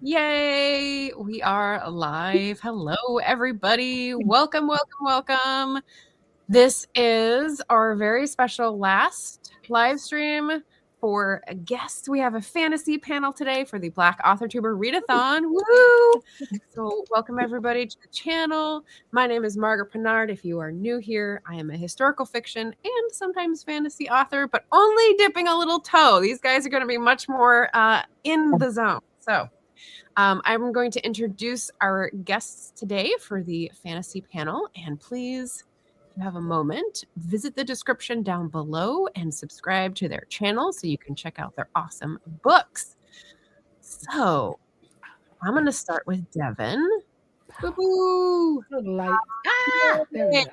Yay! We are live. Hello, everybody. Welcome, welcome, welcome. This is our very special last live stream for guests. We have a fantasy panel today for the Black Authortuber Readathon. Woo! So welcome everybody to the channel. My name is Margaret Pennard. If you are new here, I am a historical fiction and sometimes fantasy author, but only dipping a little toe. These guys are going to be much more in the zone. So I'm going to introduce our guests today for the fantasy panel, and please, if you have a moment, visit the description down below and subscribe to their channel so you can check out their awesome books. So I'm going to start with Devin. Boo-boo! There we go.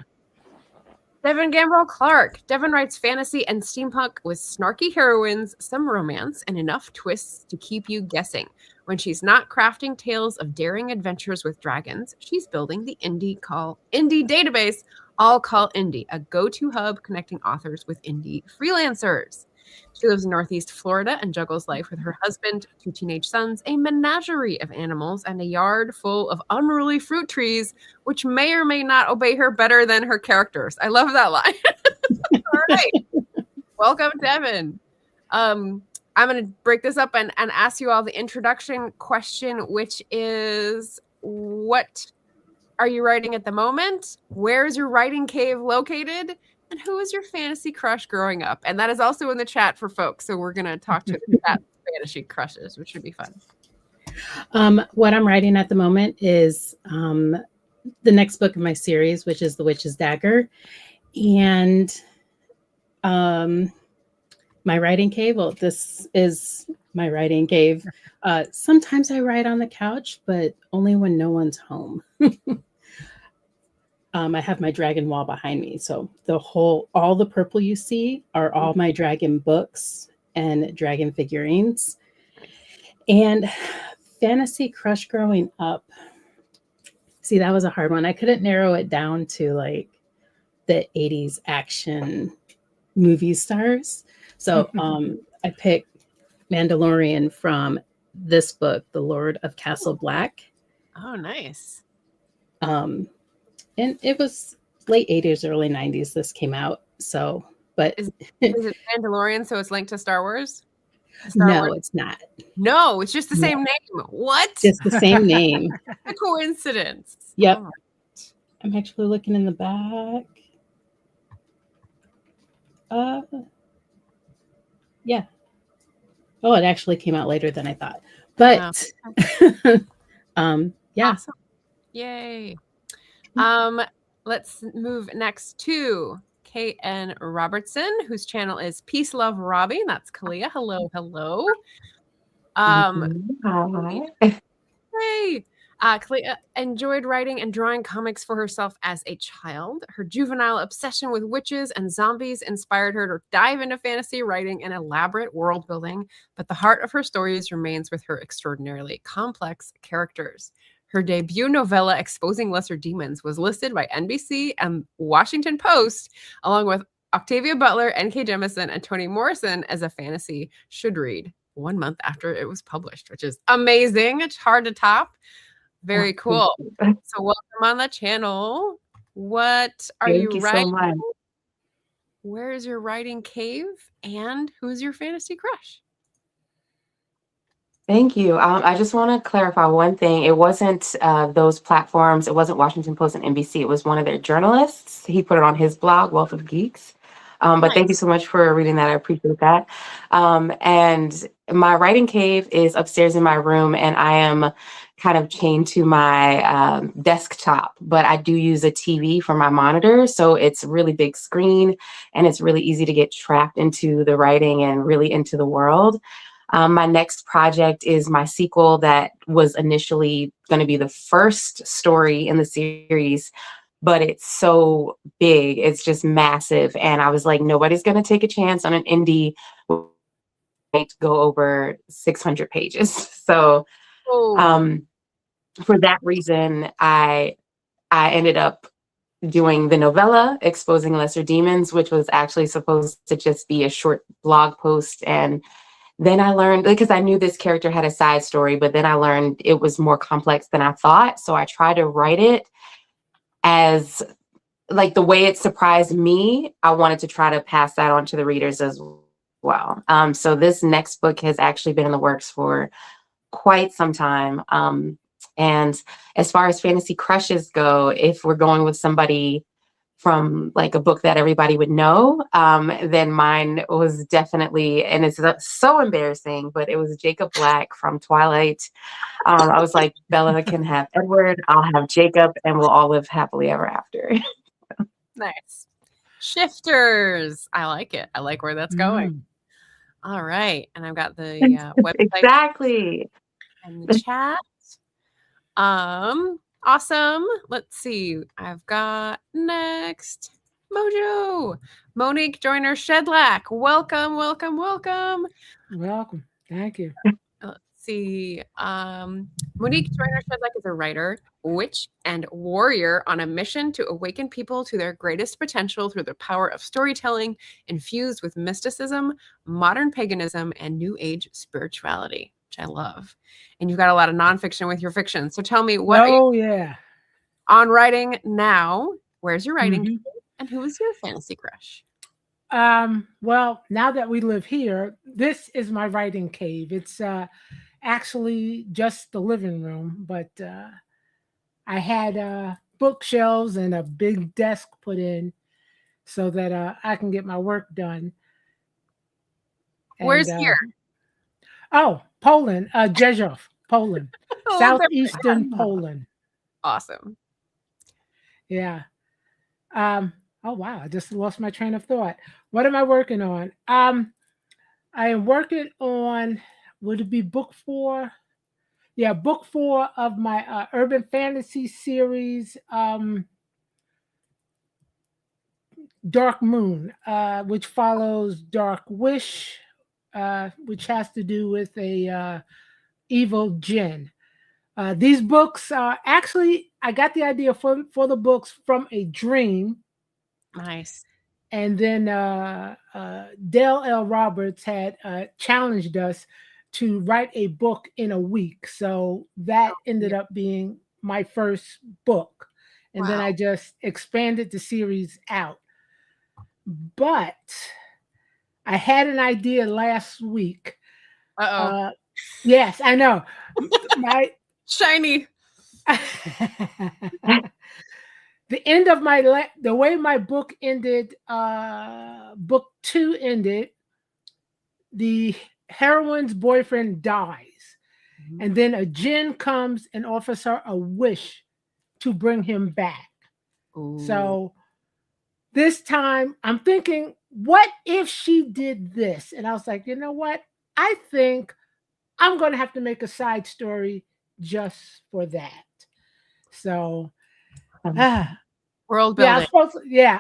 Devin Gambrell Clark. Devin writes fantasy and steampunk with snarky heroines, some romance, and enough twists to keep you guessing. When she's not crafting tales of daring adventures with dragons, she's building the indie database, All Call Indie, a go-to hub connecting authors with indie freelancers. She lives in Northeast Florida and juggles life with her husband, 2 teenage sons, a menagerie of animals, and a yard full of unruly fruit trees, which may or may not obey her better than her characters. I love that line. All right. Welcome, Devin. I'm going to break this up and ask you all the introduction question, which is, what are you writing at the moment? Where is your writing cave located? And who is your fantasy crush growing up? And that is also in the chat for folks. So we're going to talk to the chat fantasy crushes, which should be fun. What I'm writing at the moment is the next book in my series, which is The Witch's Dagger. And my writing cave, well, this is my writing cave. Sometimes I write on the couch, but only when no one's home. I have my dragon wall behind me. So all the purple you see are all my dragon books and dragon figurines. And fantasy crush growing up. See, that was a hard one. I couldn't narrow it down to like the 80s action movie stars. So I picked Mandalorian from this book, The Lord of Castle Black. Oh, nice. And it was late 80s, early 90s this came out. So, but is it Mandalorian, so it's linked to Star Wars? No, it's not. No, it's just the same name. What? Just the same name. A coincidence. Yep. Oh. I'm actually looking in the back. Yeah. Oh, it actually came out later than I thought. But yeah. Awesome. Yay. Let's move next to K.N. Robertson, whose channel is Peace Love Robbie. That's Kalia. Hello, hello. Hi. Hey. Kalia enjoyed writing and drawing comics for herself as a child. Her juvenile obsession with witches and zombies inspired her to dive into fantasy writing and elaborate world building, but the heart of her stories remains with her extraordinarily complex characters. Her debut novella, Exposing Lesser Demons, was listed by NBC and Washington Post, along with Octavia Butler, N.K. Jemisin, and Toni Morrison as a fantasy should read 1 month after it was published, which is amazing. It's hard to top. Very cool. So welcome on the channel. What are you writing? So much. Where is your writing cave? And who's your fantasy crush? Thank you. I just want to clarify one thing. It wasn't those platforms. It wasn't Washington Post and NBC. It was one of their journalists. He put it on his blog, Wealth of Geeks. But nice. Thank you so much for reading that. I appreciate that. And my writing cave is upstairs in my room, and I am kind of chained to my desktop, but I do use a TV for my monitor. So it's a really big screen, and it's really easy to get trapped into the writing and really into the world. My next project is my sequel that was initially going to be the first story in the series, but it's so big. It's just massive. And I was like, nobody's going to take a chance on an indie to go over 600 pages. So for that reason, I ended up doing the novella, Exposing Lesser Demons, which was actually supposed to just be a short blog post and Then I learned, because I knew this character had a side story, but then I learned it was more complex than I thought. So I tried to write it as like the way it surprised me. I wanted to try to pass that on to the readers as well. So this next book has actually been in the works for quite some time. And as far as fantasy crushes go, if we're going with somebody from like a book that everybody would know, then mine was definitely, and it's so embarrassing, but it was Jacob Black from Twilight. I was like, Bella can have Edward, I'll have Jacob, and we'll all live happily ever after. Nice. Shifters. I like it. I like where that's going. All right. And I've got the website Exactly. and the chat. Awesome. Let's see. I've got next Mojo. Monique Joyner Shedlack. Welcome, welcome, welcome. Welcome. Thank you. Let's see. Monique Joyner Shedlack is a writer, witch, and warrior on a mission to awaken people to their greatest potential through the power of storytelling infused with mysticism, modern paganism, and new age spirituality, which I love. And you've got a lot of nonfiction with your fiction. So tell me, what are you on writing now? Where's your writing? And who is your fantasy crush? Well, now that we live here, this is my writing cave. It's actually just the living room, but I had bookshelves and a big desk put in so that I can get my work done. Where's here? Oh, Poland, Rzeszów, Poland, southeastern Poland. Awesome. Yeah. Oh, wow. I just lost my train of thought. What am I working on? I am working on, would it be book 4? Yeah, book 4 of my urban fantasy series, Dark Moon, which follows Dark Wish, which has to do with a evil djinn. These books are actually, I got the idea for the books from a dream. Nice. And then Dale L. Roberts had challenged us to write a book in a week. So that ended up being my first book. And then I just expanded the series out. But I had an idea last week. Yes, I know. My shiny. The end of the way my book ended, book 2 ended, the heroine's boyfriend dies. And then a djinn comes and offers her a wish to bring him back. Ooh. So this time I'm thinking, what if she did this? And I was like, you know what? I think I'm going to have to make a side story just for that. So, world building.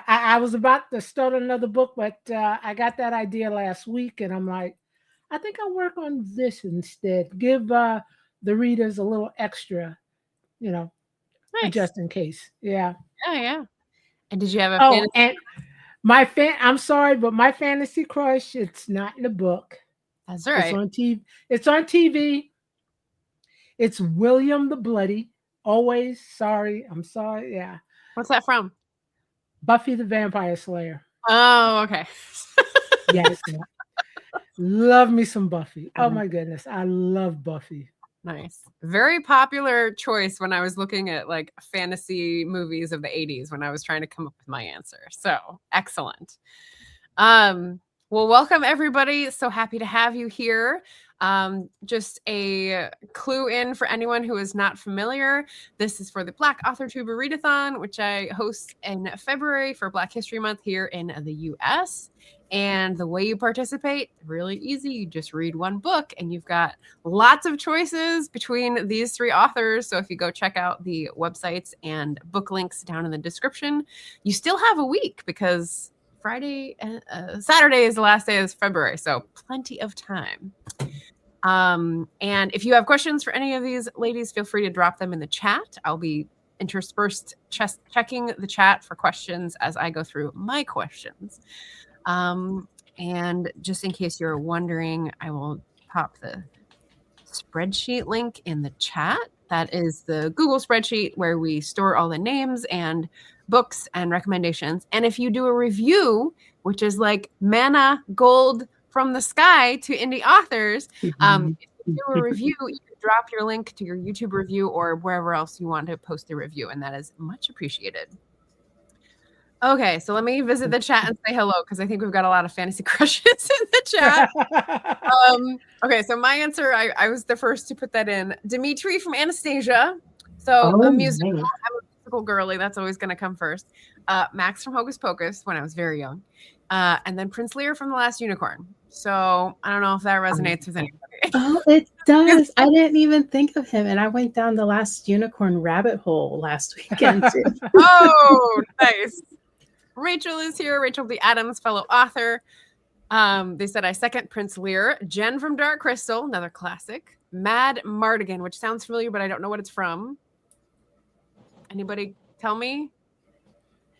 I was about to start another book, but I got that idea last week, and I'm like, I think I'll work on this instead. Give the readers a little extra, nice. Just in case. Yeah. Yeah. And did you have a fantasy? And I'm sorry, but my fantasy crush, it's not in the book. That's all right. It's on TV. It's on TV. It's William the Bloody. Always sorry. I'm sorry. Yeah. What's that from? Buffy the Vampire Slayer. Oh, okay. Yes. Love me some Buffy. Oh my goodness. I love Buffy. Nice. Very popular choice when I was looking at like fantasy movies of the 80s when I was trying to come up with my answer. So excellent. Well, welcome everybody. So happy to have you here. Just a clue in for anyone who is not familiar. This is for the Black Authortuber Readathon, which I host in February for Black History Month here in the US. And the way you participate, really easy. You just read one book and you've got lots of choices between these 3 authors. So if you go check out the websites and book links down in the description, you still have a week because Saturday is the last day of February. So plenty of time. And if you have questions for any of these ladies, feel free to drop them in the chat. I'll be interspersed checking the chat for questions as I go through my questions. And just in case you're wondering, I will pop the spreadsheet link in the chat. That is the Google spreadsheet where we store all the names and books and recommendations. And if you do a review, which is like manna gold from the sky to indie authors, if you do a review, you can drop your link to your YouTube review or wherever else you want to post the review, and that is much appreciated. Okay, so let me visit the chat and say hello because I think we've got a lot of fantasy crushes in the chat. Okay, so my answer, I was the first to put that in. Dimitri from Anastasia. So a musical, nice. I'm a musical girly. That's always going to come first. Max from Hocus Pocus when I was very young. And then Prince Lear from The Last Unicorn. So I don't know if that resonates with anybody. Oh, it does. I didn't even think of him. And I went down The Last Unicorn rabbit hole last weekend, too. Oh, nice. Rachel is here. Rachel B. Adams, fellow author. They said, I second Prince Lear. Jen from Dark Crystal, another classic. Mad Mardigan, which sounds familiar, but I don't know what it's from. Anybody tell me?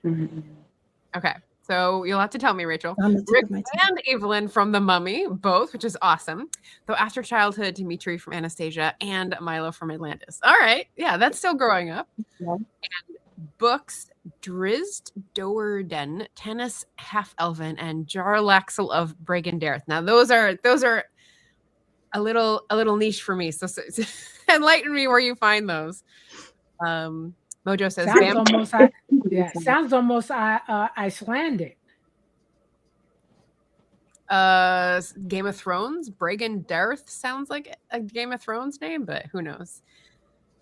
Okay, so you'll have to tell me, Rachel. Rick and Evelyn from The Mummy, both, which is awesome. Though After Childhood, Dimitri from Anastasia, and Milo from Atlantis. All right, yeah, that's still growing up. Yeah. And books, Drizzt Do'Urden, Tennis Half Elven, and Jarlaxle of Bragendarth. Now those are a little niche for me. So enlighten me where you find those. Mojo says sounds almost Icelandic. Game of Thrones, Bragendarth sounds like a Game of Thrones name, but who knows?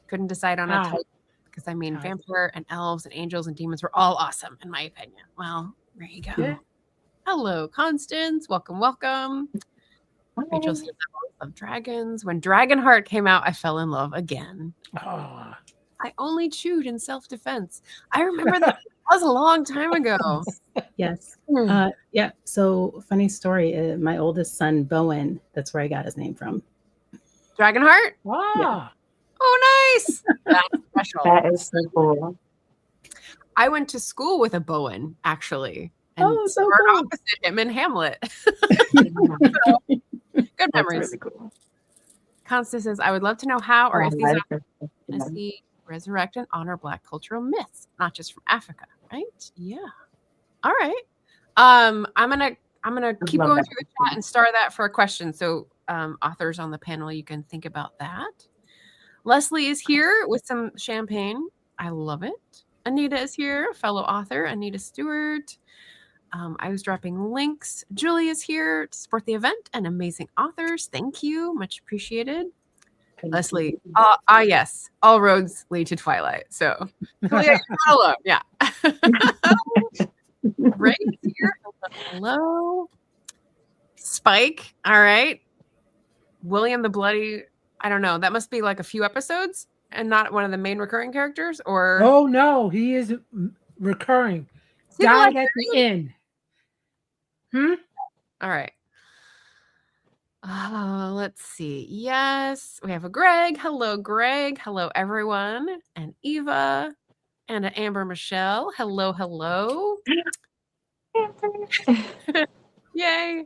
Couldn't decide on a type. Because I mean, vampire and elves and angels and demons were all awesome, in my opinion. Well, there you go. Yeah. Hello, Constance. Welcome, welcome. Hi. Rachel says, I love dragons. When Dragonheart came out, I fell in love again. Oh. I only chewed in self-defense. I remember that was a long time ago. Yes. Yeah. So, funny story. My oldest son, Bowen, that's where I got his name from. Dragonheart? Wow. Yeah. Oh, nice. That's special. That is so cool. I went to school with a Bowen, actually. And so cool. Opposite him in Hamlet. Good memories. Really cool. Constance says, I would love to know how or if these fantasy resurrect and honor Black cultural myths, not just from Africa, right? Yeah. All right. I'm gonna keep going through the chat and star that for a question. So authors on the panel, you can think about that. Leslie is here with some champagne. I love it. Anita is here, fellow author, Anita Stewart. I was dropping links. Julie is here to support the event and amazing authors. Thank you. Much appreciate Leslie. Yes. All roads lead to Twilight. So, Julia, yeah. Ray is here. Hello. Spike. All right. William the Bloody. I don't know. That must be like a few episodes and not one of the main recurring characters, or? Oh, no. He is recurring. Died at the end. All right. Let's see. Yes, we have a Greg. Hello, Greg. Hello, everyone. And Eva and an Amber Michelle. Hello, hello. Yay.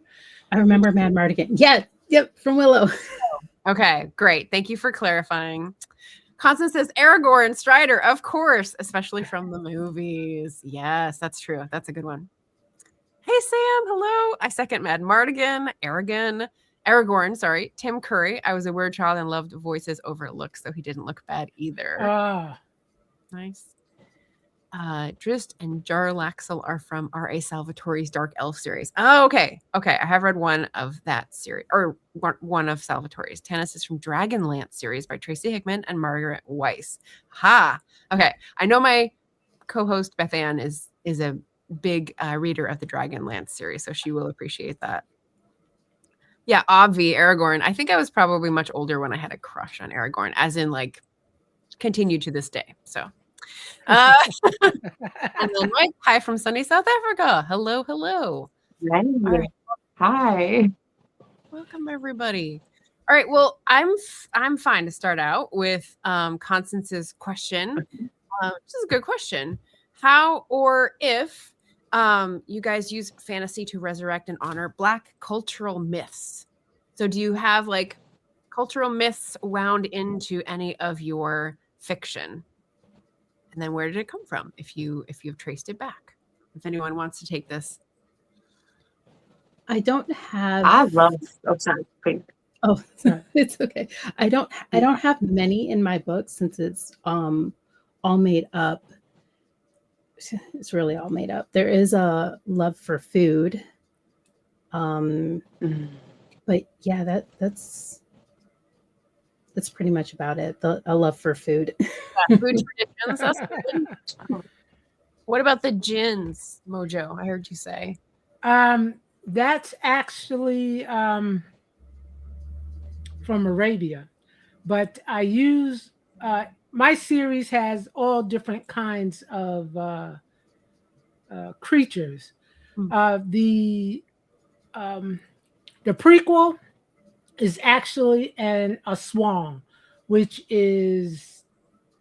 I remember Mad Mardigan. Yeah. Yep. From Willow. Okay, great. Thank you for clarifying. Constance says Aragorn, Strider, of course, especially from the movies. Yes, that's true. That's a good one. Hey, Sam. Hello. I second Mad Mardigan, Aragorn, sorry. Tim Curry. I was a weird child and loved voices over looks, so he didn't look bad either. Nice. Drizzt and Jarlaxle are from R.A. Salvatore's Dark Elf series. Oh, okay. Okay, I have read one of that series, or one of Salvatore's. Tennis is from Dragonlance series by Tracy Hickman and Margaret Weiss. Ha! Okay, I know my co-host Beth Ann is a big reader of the Dragonlance series, so she will appreciate that. Yeah, Obvi, Aragorn. I think I was probably much older when I had a crush on Aragorn, as in like continued to this day. So, and then Mike, hi from sunny South Africa. Hello, hello. Hi. Right. Hi. Welcome everybody. All right, well, I'm fine to start out with Constance's question, which is a good question. How or if you guys use fantasy to resurrect and honor Black cultural myths. So do you have like cultural myths wound into any of your fiction? And then where did it come from if you've traced it back? If anyone wants to take this. I don't have. I love. Oh, sorry. Please. Oh, it's okay. I don't have many in my books since it's all made up. It's really all made up. There is a love for food. But yeah, that's pretty much about it. A love for food. Yeah, food traditions. That's good. What about the gins, Mojo? I heard you say. That's actually from Arabia, but I use my series has all different kinds of creatures. The prequel is actually a swan, which is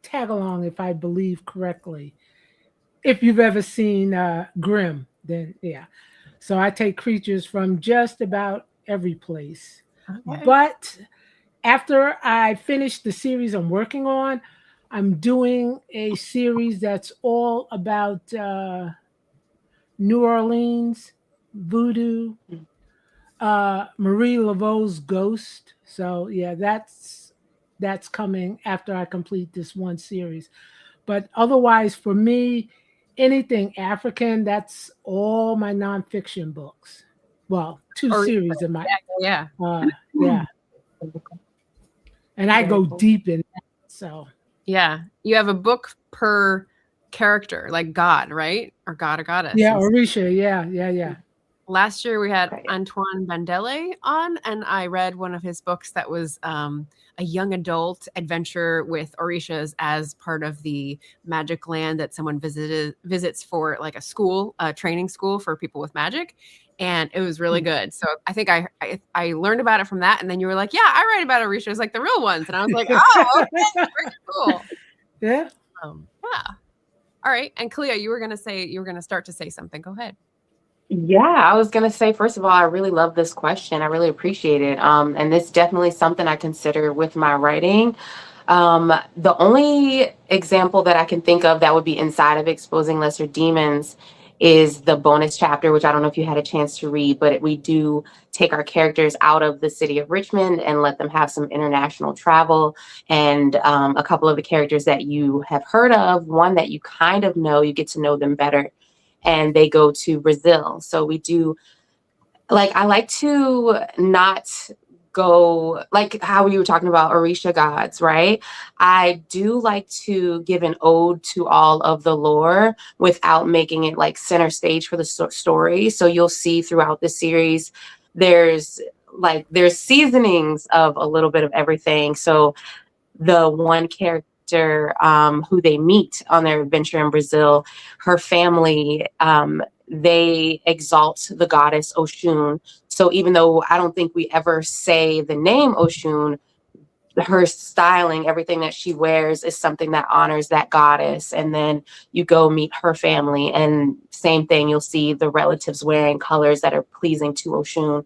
Tagalong, if I believe correctly. If you've ever seen Grimm, then yeah. So I take creatures from just about every place. Okay. But after I finish the series I'm working on, I'm doing a series that's all about New Orleans, voodoo, Marie Laveau's ghost. So yeah, that's coming after I complete this one series. But otherwise, for me, anything African, that's all my nonfiction books. Well, two series in my yeah. And I go deep in that. So yeah, you have a book per character, like God, right? Or God or goddess. Yeah, Orisha. Yeah. Last year we had Antoine Bandele on, and I read one of his books that was a young adult adventure with Orishas as part of the magic land that someone visits for like a training school for people with magic. And it was really good. So I think I learned about it from that. And then you were like, yeah, I write about Orishas, like the real ones. And I was like, oh, okay, very cool. Yeah. Yeah. All right. And Kalia, you were going to start to say something. Go ahead. Yeah, I was going to say, first of all, I really love this question. I really appreciate it. And it's definitely something I consider with my writing. The only example that I can think of that would be inside of Exposing Lesser Demons is the bonus chapter, which I don't know if you had a chance to read, but we do take our characters out of the city of Richmond and let them have some international travel. And a couple of the characters that you have heard of, one that you kind of know, you get to know them better. And they go to Brazil. So we do, like, I like to not go, like how you were talking about Orisha gods, right? I do like to give an ode to all of the lore without making it like center stage for the story. So you'll see throughout the series, there's seasonings of a little bit of everything. So the one character who they meet on their adventure in Brazil, her family, they exalt the goddess Oshun. So even though I don't think we ever say the name Oshun, her styling, everything that she wears is something that honors that goddess. And then you go meet her family and same thing, you'll see the relatives wearing colors that are pleasing to Oshun.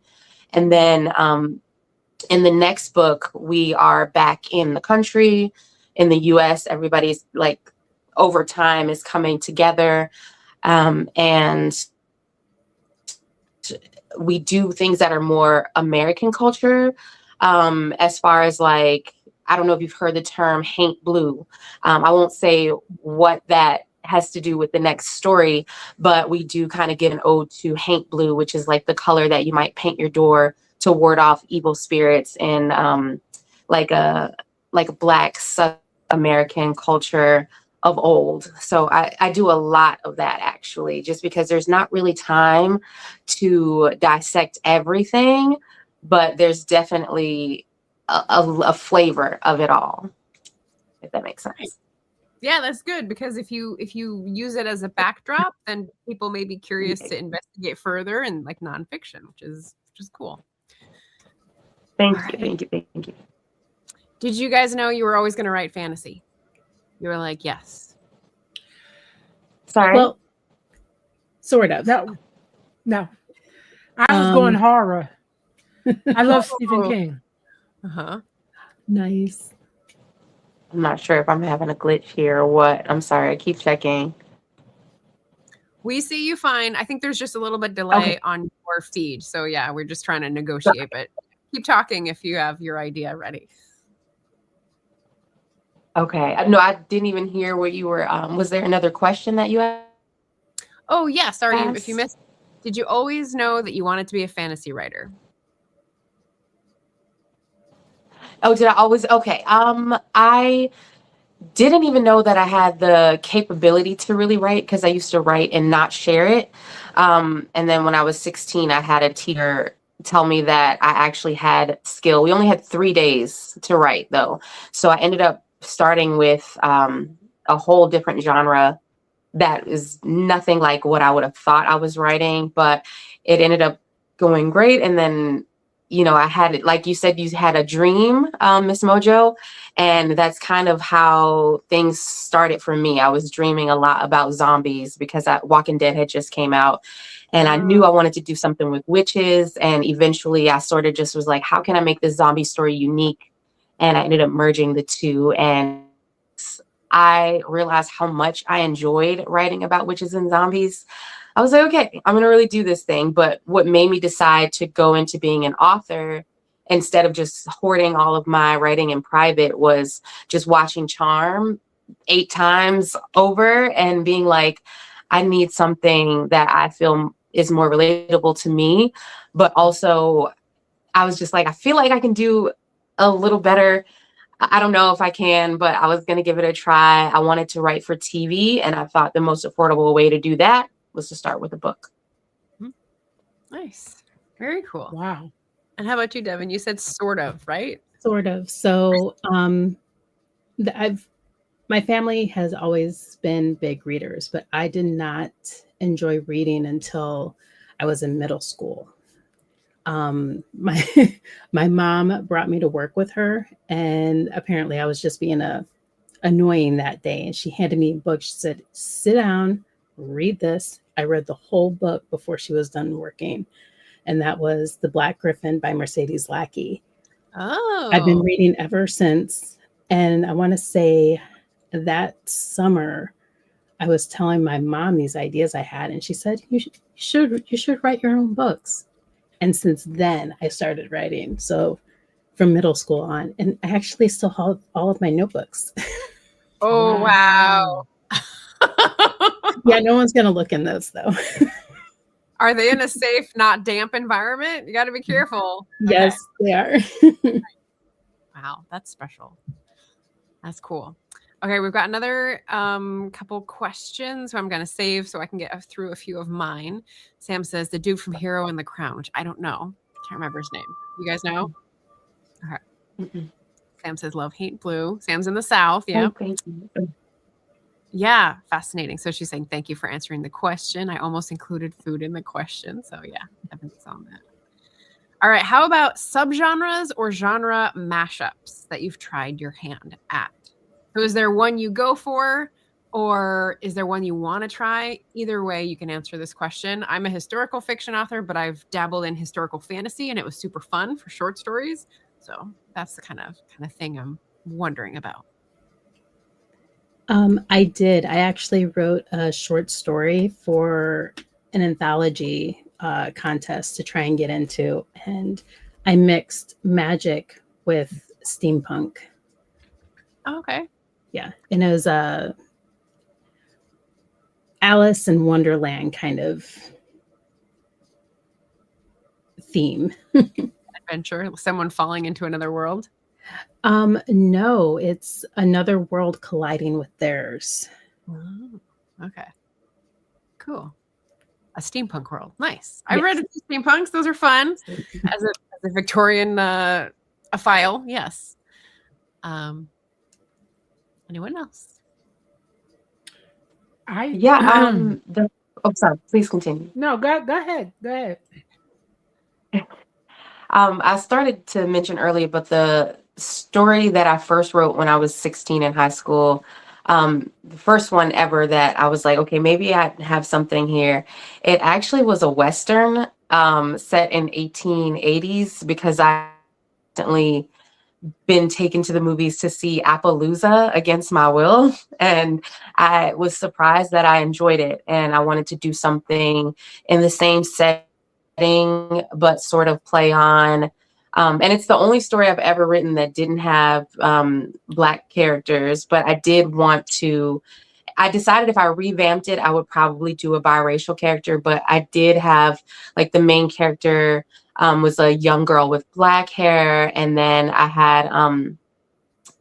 And then in the next book, we are back in the country, in the US. Everybody's like over time is coming together. And we do things that are more American culture. As far as like, I don't know if you've heard the term Haint Blue. I won't say what that has to do with the next story, but we do kind of give an ode to Haint Blue, which is like the color that you might paint your door to ward off evil spirits in like a Black South American culture of old. So I do a lot of that actually, just because there's not really time to dissect everything, but there's definitely a flavor of it all, if that makes sense. Yeah, that's good, because if you use it as a backdrop, then people may be curious to investigate further in like nonfiction, which is cool. Thank you. Did you guys know you were always going to write fantasy? You were like, yes. Sorry. Well, sort of. No. I was going horror. I love Stephen Oh. King. Uh-huh. Nice. I'm not sure if I'm having a glitch here or what. I'm sorry. I keep checking. We see you fine. I think there's just a little bit delay on your feed. So yeah, we're just trying to negotiate, but keep talking if you have your idea ready. Okay. No, I didn't even hear what you were. Was there another question that you had? Oh yeah, sorry if you Yes. missed. Did you always know that you wanted to be a fantasy writer? Oh, did I always? Okay. I didn't even know that I had the capability to really write because I used to write and not share it. And then when I was 16, I had a teacher tell me that I actually had skill. We only had 3 days to write though. So I ended up starting with a whole different genre that is nothing like what I would have thought I was writing, but it ended up going great. And then, you know, I had it, like you said, you had a dream, Miss Mojo, and that's kind of how things started for me. I was dreaming a lot about zombies because Walking Dead had just came out, and I knew I wanted to do something with witches. And eventually I sort of just was like, how can I make this zombie story unique? And I ended up merging the two, and I realized how much I enjoyed writing about witches and zombies. I was like, okay, I'm going to really do this thing. But what made me decide to go into being an author instead of just hoarding all of my writing in private was just watching Charm 8 times over and being like, I need something that I feel is more relatable to me. But also, I was just like, I feel like I can do a little better. I don't know if I can, but I was going to give it a try. I wanted to write for TV, and I thought the most affordable way to do that was to start with a book. Nice. Very cool. Wow. And how about you, Devin? You said sort of, right? Sort of. So my family has always been big readers, but I did not enjoy reading until I was in middle school. My my mom brought me to work with her, and apparently I was just being annoying that day, and she handed me a book. She said, sit down, read this. I read the whole book before she was done working, and that was The Black Griffin by Mercedes Lackey. Oh. I've been reading ever since, and I want to say that summer I was telling my mom these ideas I had, and she said, you should write your own books. And since then, I started writing. So from middle school on, and I actually still have all of my notebooks. Oh, wow. Yeah, no one's going to look in those, though. Are they in a safe, not damp environment? You got to be careful. Yes, they are. Wow, that's special. That's cool. Okay, we've got another couple questions I'm going to save so I can get through a few of mine. Sam says, the dude from Hero and the Crown, which I don't know. Can't remember his name. You guys know? Okay. Sam says, love, hate, blue. Sam's in the South. Yeah. Oh, thank you. Yeah, fascinating. So she's saying, thank you for answering the question. I almost included food in the question. So yeah, Devin's on that. All right, how about subgenres or genre mashups that you've tried your hand at? So is there one you go for, or is there one you want to try? Either way, you can answer this question. I'm a historical fiction author, but I've dabbled in historical fantasy, and it was super fun for short stories. So that's the kind of thing I'm wondering about. I did. I actually wrote a short story for an anthology contest to try and get into, and I mixed magic with steampunk. Oh, okay. Yeah, and it was a Alice in Wonderland kind of theme. Adventure, someone falling into another world. No, it's another world colliding with theirs. Oh, okay. Cool. A steampunk world. Nice. I read steampunks. Those are fun. As a Victorian a file. Yes. Anyone else? Sorry, please continue. No, go ahead. Go ahead. I started to mention earlier, but the story that I first wrote when I was 16 in high school, the first one ever that I was like, okay, maybe I have something here. It actually was a Western. set in 1880s because I recently been taken to the movies to see Appaloosa against my will, and I was surprised that I enjoyed it, and I wanted to do something in the same setting but sort of play on and it's the only story I've ever written that didn't have Black characters, but I did want to. I decided if I revamped it, I would probably do a biracial character, but I did have like the main character was a young girl with Black hair, and then I had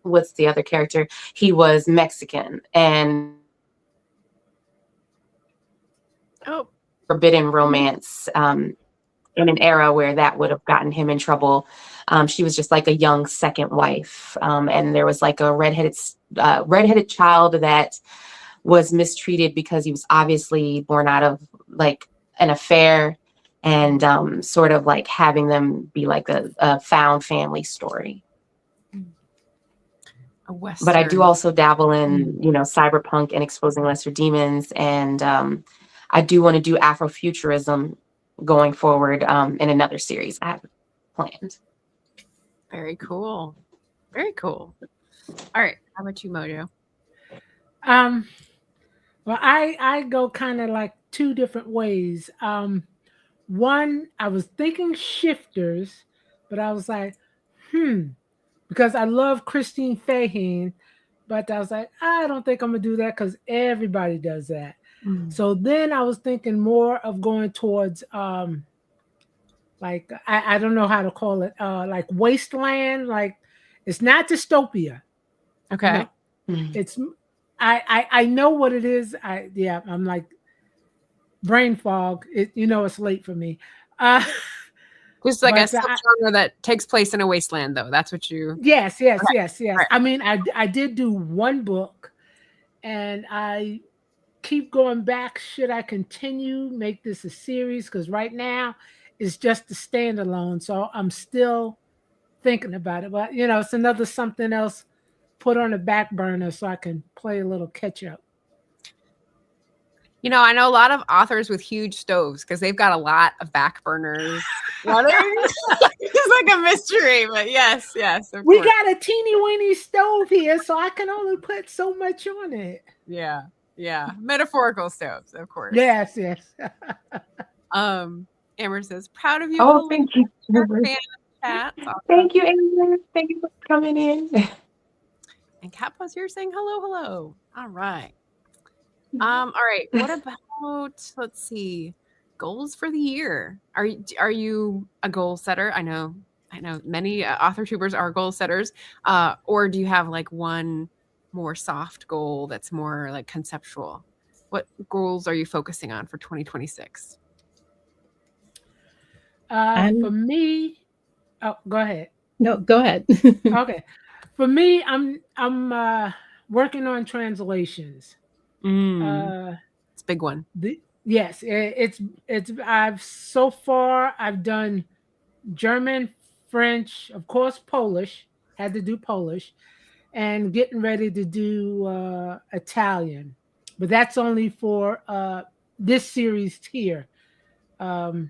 what's the other character? He was Mexican, and forbidden romance in an era where that would have gotten him in trouble. She was just like a young second wife, and there was like a redheaded child that was mistreated because he was obviously born out of like an affair, and sort of like having them be like a found family story. A Western. But I do also dabble in, cyberpunk and exposing lesser demons, and I do want to do afro-futurism going forward in another series I have planned. Very cool. Very cool. All right. How about you, Mojo? Well, I go kind of like two different ways. One, I was thinking shifters, but I was like, because I love Christine Fahy, but I was like, I don't think I'm gonna do that because everybody does that. So then I was thinking more of going towards like I don't know how to call it, like wasteland, like it's not dystopia. Okay. No. It's I know what it is. I'm like brain fog. It's late for me. Just like a subgenre that takes place in a wasteland, though. That's what you. Yes. Right. I mean, I did do one book, and I keep going back. Should I continue, make this a series? Because right now it's just a standalone. So I'm still thinking about it. But it's another something else put on the back burner so I can play a little catch up. I know a lot of authors with huge stoves because they've got a lot of back burners. It's like a mystery, but yes. We got a teeny weeny stove here, so I can only put so much on it. Yeah. Metaphorical stoves, of course. Yes. Amber says, proud of you. Oh, thank you. Chat. Awesome. Thank you, Amber. Thank you for coming in. And Cat Plus here saying hello. All right. All right. What about, let's see, goals for the year? Are you a goal setter? I know many author-tubers are goal setters. Or do you have like one more soft goal that's more like conceptual? What goals are you focusing on for 2026? For me, go ahead. No, go ahead. Okay. For me, I'm working on translations. It's a big one. Yes, I've done German, French, of course, Polish, had to do Polish, and getting ready to do Italian. But that's only for this series here, my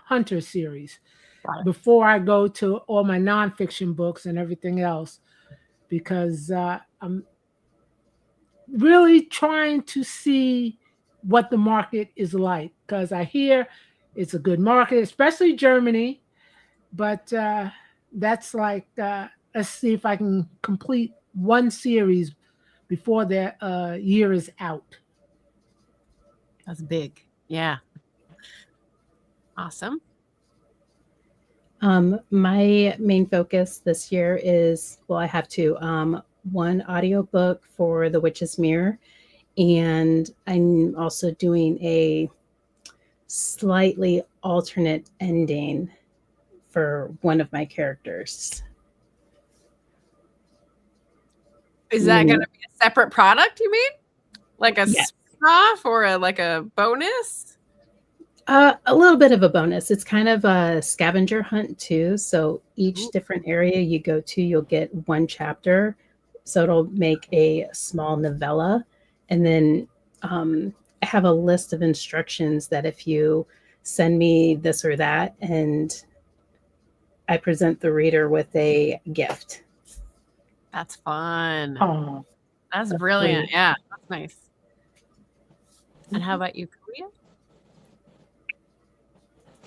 Hunter series, before I go to all my nonfiction books and everything else, because I'm really trying to see what the market is like, because I hear it's a good market, especially Germany. But that's like, let's see if I can complete one series before the year is out. That's big. Yeah. Awesome. My main focus this year is, I have two. One audiobook for The Witch's Mirror, and I'm also doing a slightly alternate ending for one of my characters. Is that going to be a separate product, you mean? Like a spin-off or a bonus? A little bit of a bonus. It's kind of a scavenger hunt too. So each different area you go to, you'll get one chapter. So it'll make a small novella. And then I have a list of instructions that if you send me this or that, and I present the reader with a gift. That's fun. Oh, That's That's brilliant. sweet. Yeah, that's nice. And how about you, Kalia?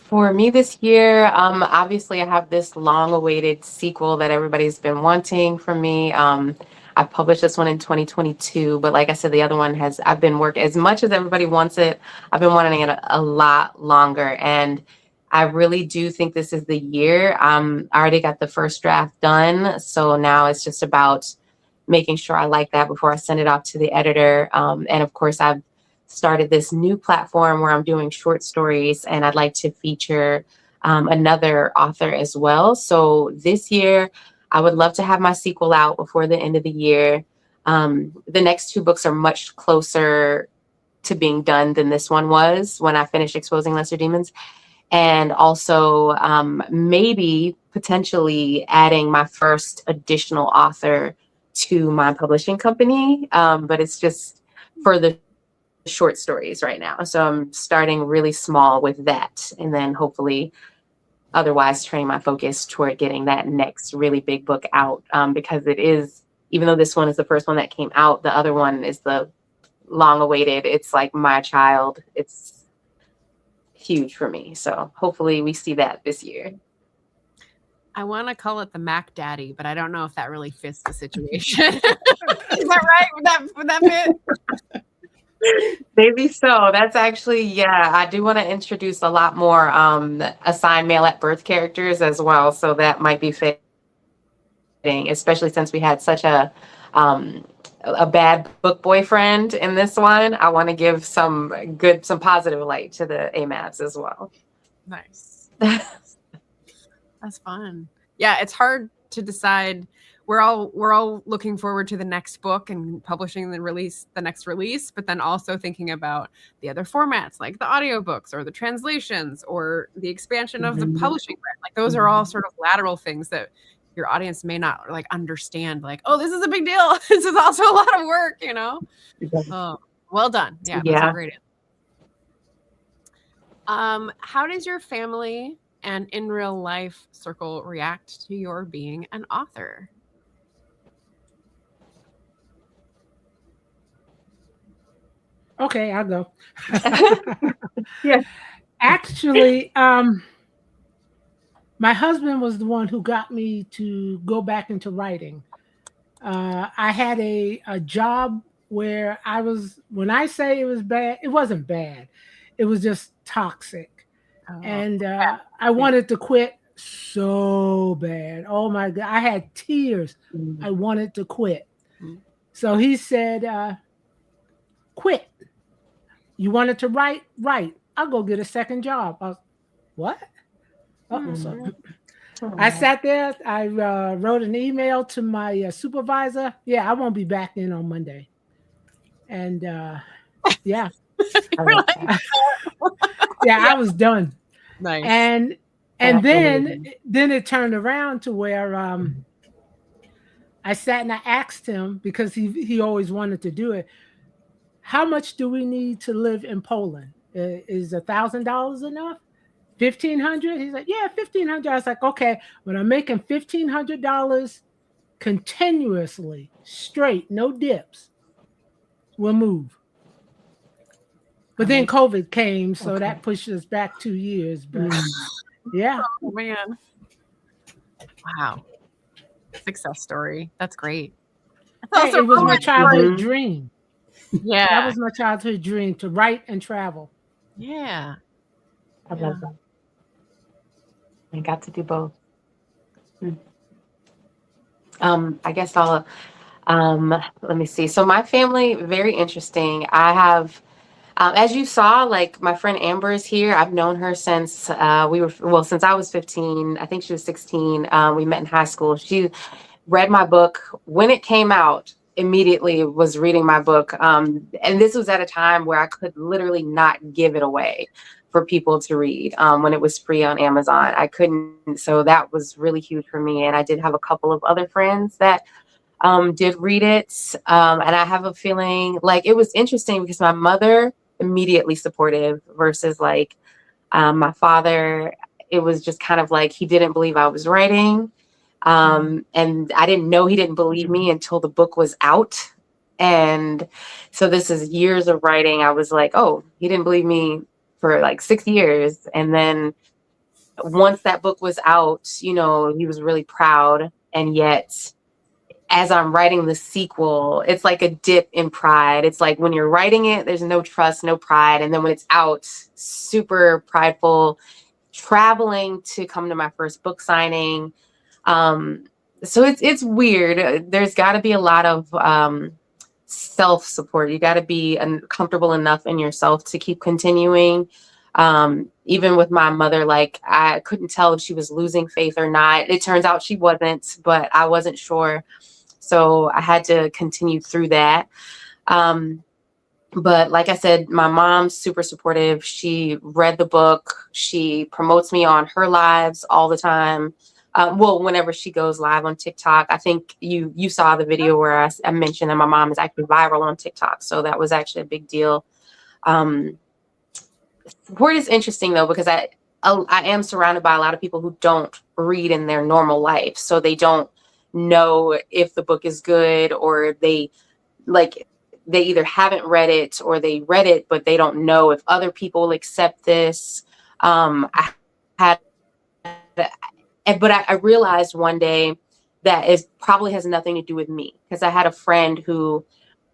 for me this year, obviously I have this long-awaited sequel that everybody's been wanting from me. I published this one in 2022, but like I said, the other one I've been working as much as everybody wants it. I've been wanting it a lot longer, and I really do think this is the year. I already got the first draft done, so now it's just about making sure I like that before I send it off to the editor. And of course, I've started this new platform where I'm doing short stories, and I'd like to feature another author as well. So this year, I would love to have my sequel out before the end of the year. The next two books are much closer to being done than this one was when I finished Exposing Lesser Demons. And also maybe potentially adding my first additional author to my publishing company. But it's just for the short stories right now. So I'm starting really small with that, and then hopefully otherwise turning my focus toward getting that next really big book out, because it is, even though this one is the first one that came out, the other one is the long awaited. It's like my child. It's huge for me. So hopefully we see that this year. I want to call it the Mac Daddy, but I don't know if that really fits the situation. Is that right? Would that fit? Maybe so. That's actually, yeah, I do want to introduce a lot more assigned male at birth characters as well. So that might be fitting, especially since we had such a bad book boyfriend in this one. I want to give some positive light to the AMABs as well. Nice. That's fun. Yeah, it's hard to decide. We're all looking forward to the next book and publishing the next release, but then also thinking about the other formats like the audiobooks or the translations or the expansion of the publishing brand. Like those are all sort of lateral things that your audience may not like understand. Like, oh, this is a big deal. This is also a lot of work, you know? Oh, well done. Yeah, that's a great answer. How does your family and in real life circle react to your being an author? Okay, I'll go. Yeah. Actually, my husband was the one who got me to go back into writing. I had a job where when I say it was bad, it wasn't bad. It was just toxic. Oh, and I wanted to quit so bad. Oh my God. I had tears. I wanted to quit. So he said, quit. You wanted to write? Write. I'll go get a second job. I was, what? So I sat there. I wrote an email to my supervisor. Yeah, I won't be back in on Monday. And yeah. I was done. Nice. And then it turned around to where I sat and I asked him, because he always wanted to do it, how much do we need to live in Poland? Is $1,000 enough? $1,500? He's like, yeah, $1,500. I was like, okay, when I'm making $1,500 continuously, straight, no dips, we'll move. But then COVID came, so that pushed us back 2 years. But yeah. Oh, man. Wow. Success story. That's great. Hey, it was my childhood dream. Yeah. That was my childhood dream, to write and travel. Yeah. I love that. I got to do both. I guess I'll let me see. So my family, very interesting. I have as you saw, like my friend Amber is here. I've known her since since I was 15. I think she was 16. We met in high school. She read my book when it came out. Immediately was reading my book. And this was at a time where I could literally not give it away for people to read. When it was free on Amazon, I couldn't. So that was really huge for me. And I did have a couple of other friends that did read it. And I have a feeling like it was interesting because my mother immediately supportive versus like My father, it was just kind of like he didn't believe I was writing. And I didn't know he didn't believe me until the book was out. And so this is years of writing. I was like, oh, he didn't believe me for like 6 years. And then once that book was out, you know, he was really proud. And yet, as I'm writing the sequel, it's like a dip in pride. It's like when you're writing it, there's no trust, no pride. And then when it's out, super prideful, traveling to come to my first book signing. So it's weird. There's got to be a lot of self-support. You got to be comfortable enough in yourself to keep continuing. Even with my mother, like I couldn't tell if she was losing faith or not. It turns out she wasn't, but I wasn't sure. So I had to continue through that. But like I said, my mom's super supportive. She read the book. She promotes me on her lives all the time. Well, whenever she goes live on TikTok, I think you saw the video where I mentioned that my mom is actually viral on TikTok. So that was actually a big deal. Support is interesting though, because I am surrounded by a lot of people who don't read in their normal life. So they don't know if the book is good, or they either haven't read it or they read it, but they don't know if other people will accept this. But I realized one day that it probably has nothing to do with me, because I had a friend who,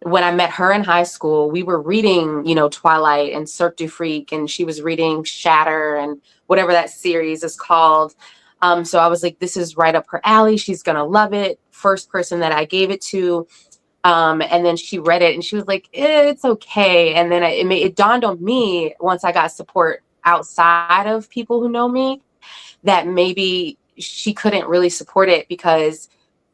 when I met her in high school, we were reading, you know, Twilight and Cirque du Freak, and she was reading Shatter and whatever that series is called. So I was like, this is right up her alley. She's going to love it. First person that I gave it to. And then she read it and she was like, it's okay. And then it dawned on me, once I got support outside of people who know me, that maybe she couldn't really support it, because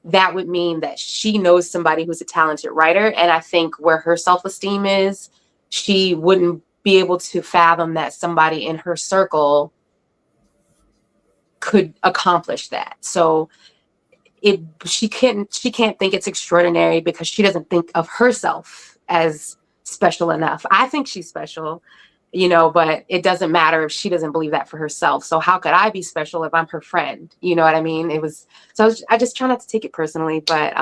that would mean that she knows somebody who's a talented writer. And I think where her self-esteem is, she wouldn't be able to fathom that somebody in her circle could accomplish that. So she can't think it's extraordinary, because she doesn't think of herself as special enough. I think she's special, you know, but it doesn't matter if she doesn't believe that for herself. So how could I be special if I'm her friend? You know what I mean? I just try not to take it personally, but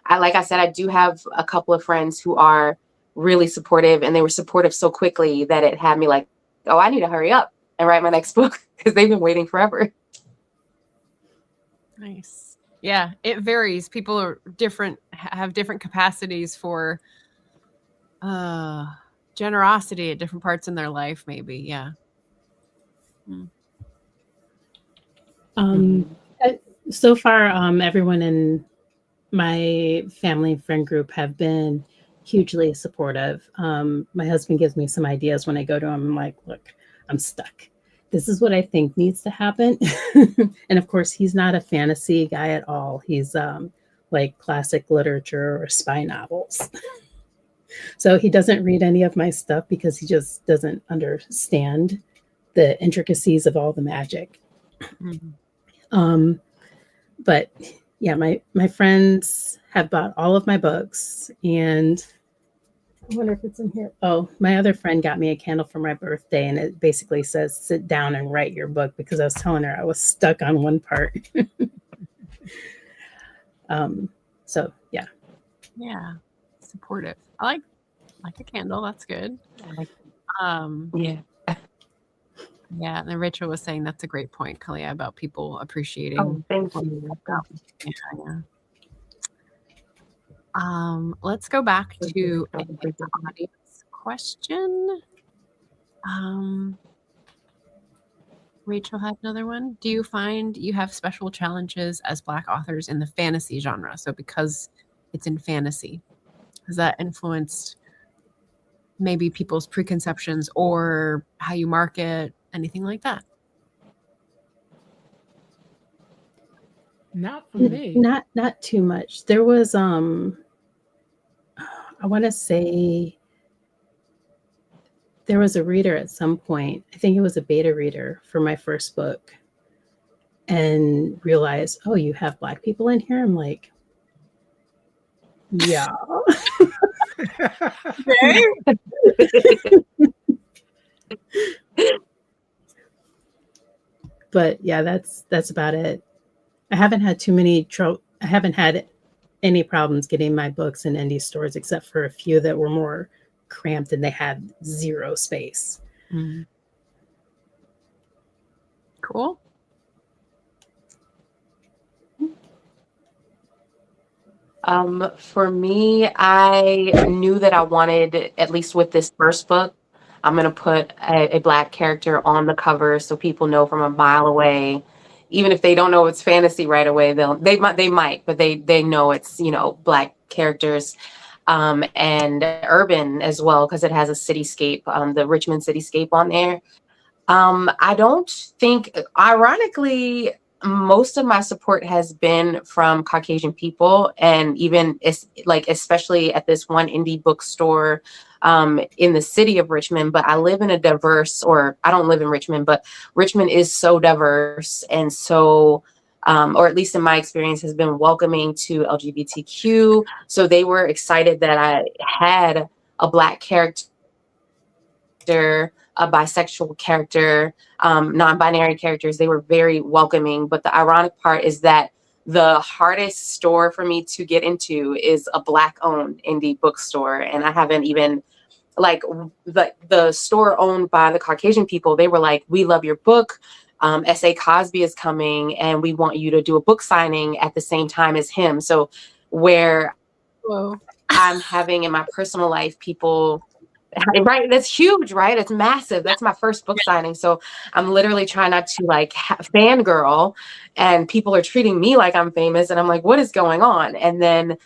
like I said, I do have a couple of friends who are really supportive, and they were supportive so quickly that it had me like, oh, I need to hurry up and write my next book, because they've been waiting forever. Nice. Yeah, it varies. People are different, have different capacities for generosity at different parts in their life, maybe. Yeah. So far, everyone in my family and friend group have been hugely supportive. My husband gives me some ideas when I go to him. I'm like, look, I'm stuck. This is what I think needs to happen. And of course, he's not a fantasy guy at all. He's like classic literature or spy novels. So he doesn't read any of my stuff because he just doesn't understand the intricacies of all the magic. Mm-hmm. But yeah, my friends have bought all of my books, and I wonder if it's in here. Oh, my other friend got me a candle for my birthday, and it basically says, sit down and write your book, because I was telling her I was stuck on one part. So yeah. Yeah. Supportive. I like a candle. That's good. Yeah. Yeah. And then Rachel was saying that's a great point, Kalia, about people appreciating. Oh, thank you. Yeah. Let's go back to an audience question. Rachel had another one. Do you find you have special challenges as Black authors in the fantasy genre? So because it's in fantasy, has that influenced maybe people's preconceptions or how you market, anything like that? Not for me. Not too much. There was I want to say there was a reader at some point, I think it was a beta reader for my first book, and realized, oh, you have Black people in here? I'm like, yeah. But yeah, that's about it. I haven't had I haven't had any problems getting my books in indie stores except for a few that were more cramped and they had zero space. Cool. For me, I knew that I wanted, at least with this first book, I'm going to put a Black character on the cover so people know from a mile away. Even if they don't know it's fantasy right away, they might, but they know it's, you know, Black characters. And urban as well, because it has a cityscape, the Richmond cityscape on there. I don't think, ironically, most of my support has been from Caucasian people, and even especially at this one indie bookstore in the city of Richmond. But I live in a diverse, or I don't live in Richmond, but Richmond is so diverse and so, or at least in my experience, has been welcoming to LGBTQ. So they were excited that I had a Black character, a bisexual character, non-binary characters. They were very welcoming. But the ironic part is that the hardest store for me to get into is a Black-owned indie bookstore. And I haven't even, like, the store owned by the Caucasian people, they were like, we love your book. S.A. Cosby is coming and we want you to do a book signing at the same time as him. So where I'm having in my personal life, people, right, that's huge, right? It's massive. That's my first book signing. So I'm literally trying not to like fangirl, and people are treating me like I'm famous, and I'm like, what is going on? And then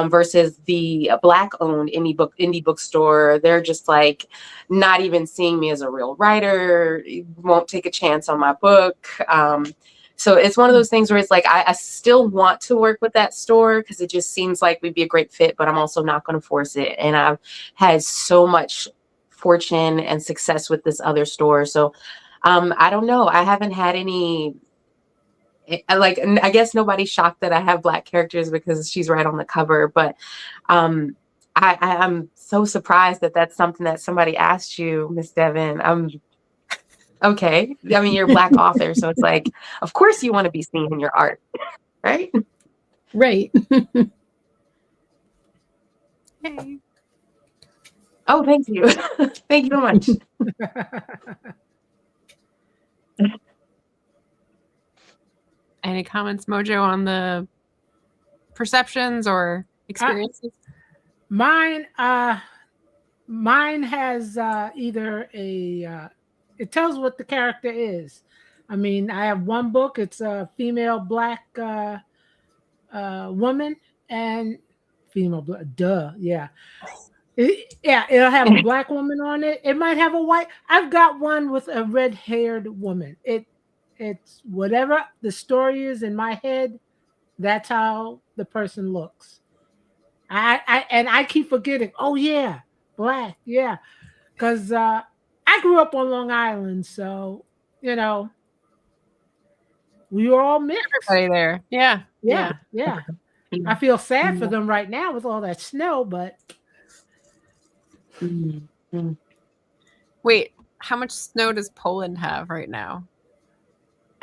versus the Black-owned indie bookstore, they're just like not even seeing me as a real writer, won't take a chance on my book. So it's one of those things where it's like, I still want to work with that store because it just seems like we'd be a great fit, but I'm also not going to force it. And I've had so much fortune and success with this other store. So I don't know. I haven't had any, like, I guess nobody's shocked that I have Black characters because she's right on the cover. But I'm so surprised that that's something that somebody asked you, Miss Devin. Okay. I mean, you're a Black author, so it's like, of course you want to be seen in your art, right? Right. Hey. Oh, thank you. Thank you so much. Any comments, Mojo, on the perceptions or experiences? Mine has either a it tells what the character is. I mean, I have one book. It's a female Black woman, and female Black. Yeah. It'll have a Black woman on it. It might have a white. I've got one with a red-haired woman. It's whatever the story is in my head. That's how the person looks. I keep forgetting. Oh yeah, Black. Yeah, because I grew up on Long Island, so you know we were all mixed. Everybody there. Yeah. I feel sad for them right now with all that snow, but Wait, how much snow does Poland have right now?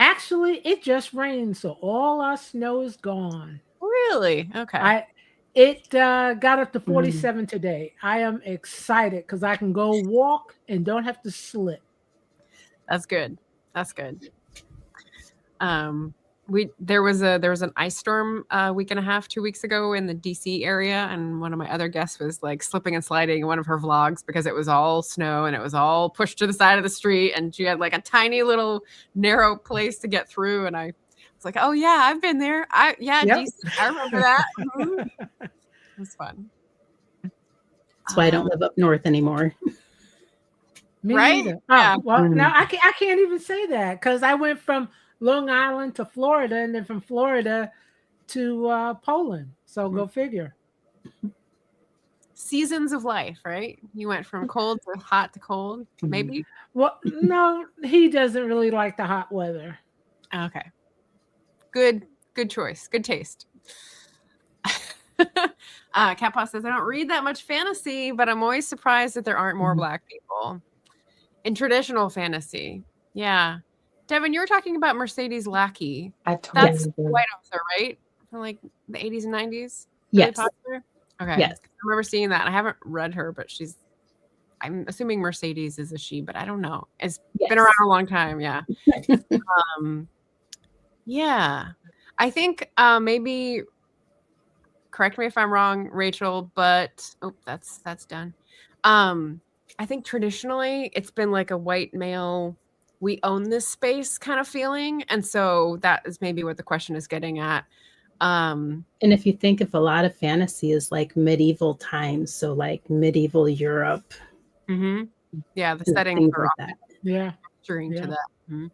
actually it just rained, so all our snow is gone. Really? Okay. It got up to 47 today. I am excited because I can go walk and don't have to slip. That's good. That's good. There was an ice storm a week and a half, 2 weeks ago in the DC area, and one of my other guests was like slipping and sliding in one of her vlogs because it was all snow and it was all pushed to the side of the street, and she had like a tiny little narrow place to get through, and I was like, oh yeah, I've been there. Yep. DC, I remember that. It was fun. That's why I don't live up north anymore. Me Right? neither. Yeah. Well, now I can't even say that because I went from Long Island to Florida, and then from Florida to Poland. So go figure. Seasons of life, right? You went from cold to hot to cold, maybe? Well, no, he doesn't really like the hot weather. Okay. Good choice. Good taste. Cat Paw says, I don't read that much fantasy, but I'm always surprised that there aren't more Black people in traditional fantasy. Yeah. Devin, you were talking about Mercedes Lackey. I totally That's agree. a white author, right? From like the 80s and 90s? Yes. Really popular? Okay. Yes. I remember seeing that. I haven't read her, but I'm assuming Mercedes is a she, but I don't know. It's been around a long time. Yeah. Yeah. I think maybe, correct me if I'm wrong, Rachel, but that's done. I think traditionally it's been like a white male, we own this space kind of feeling. And so that is maybe what the question is getting at. And if you think of a lot of fantasy is like medieval times, so like medieval Europe. Yeah, the settings are like that. Yeah. To that.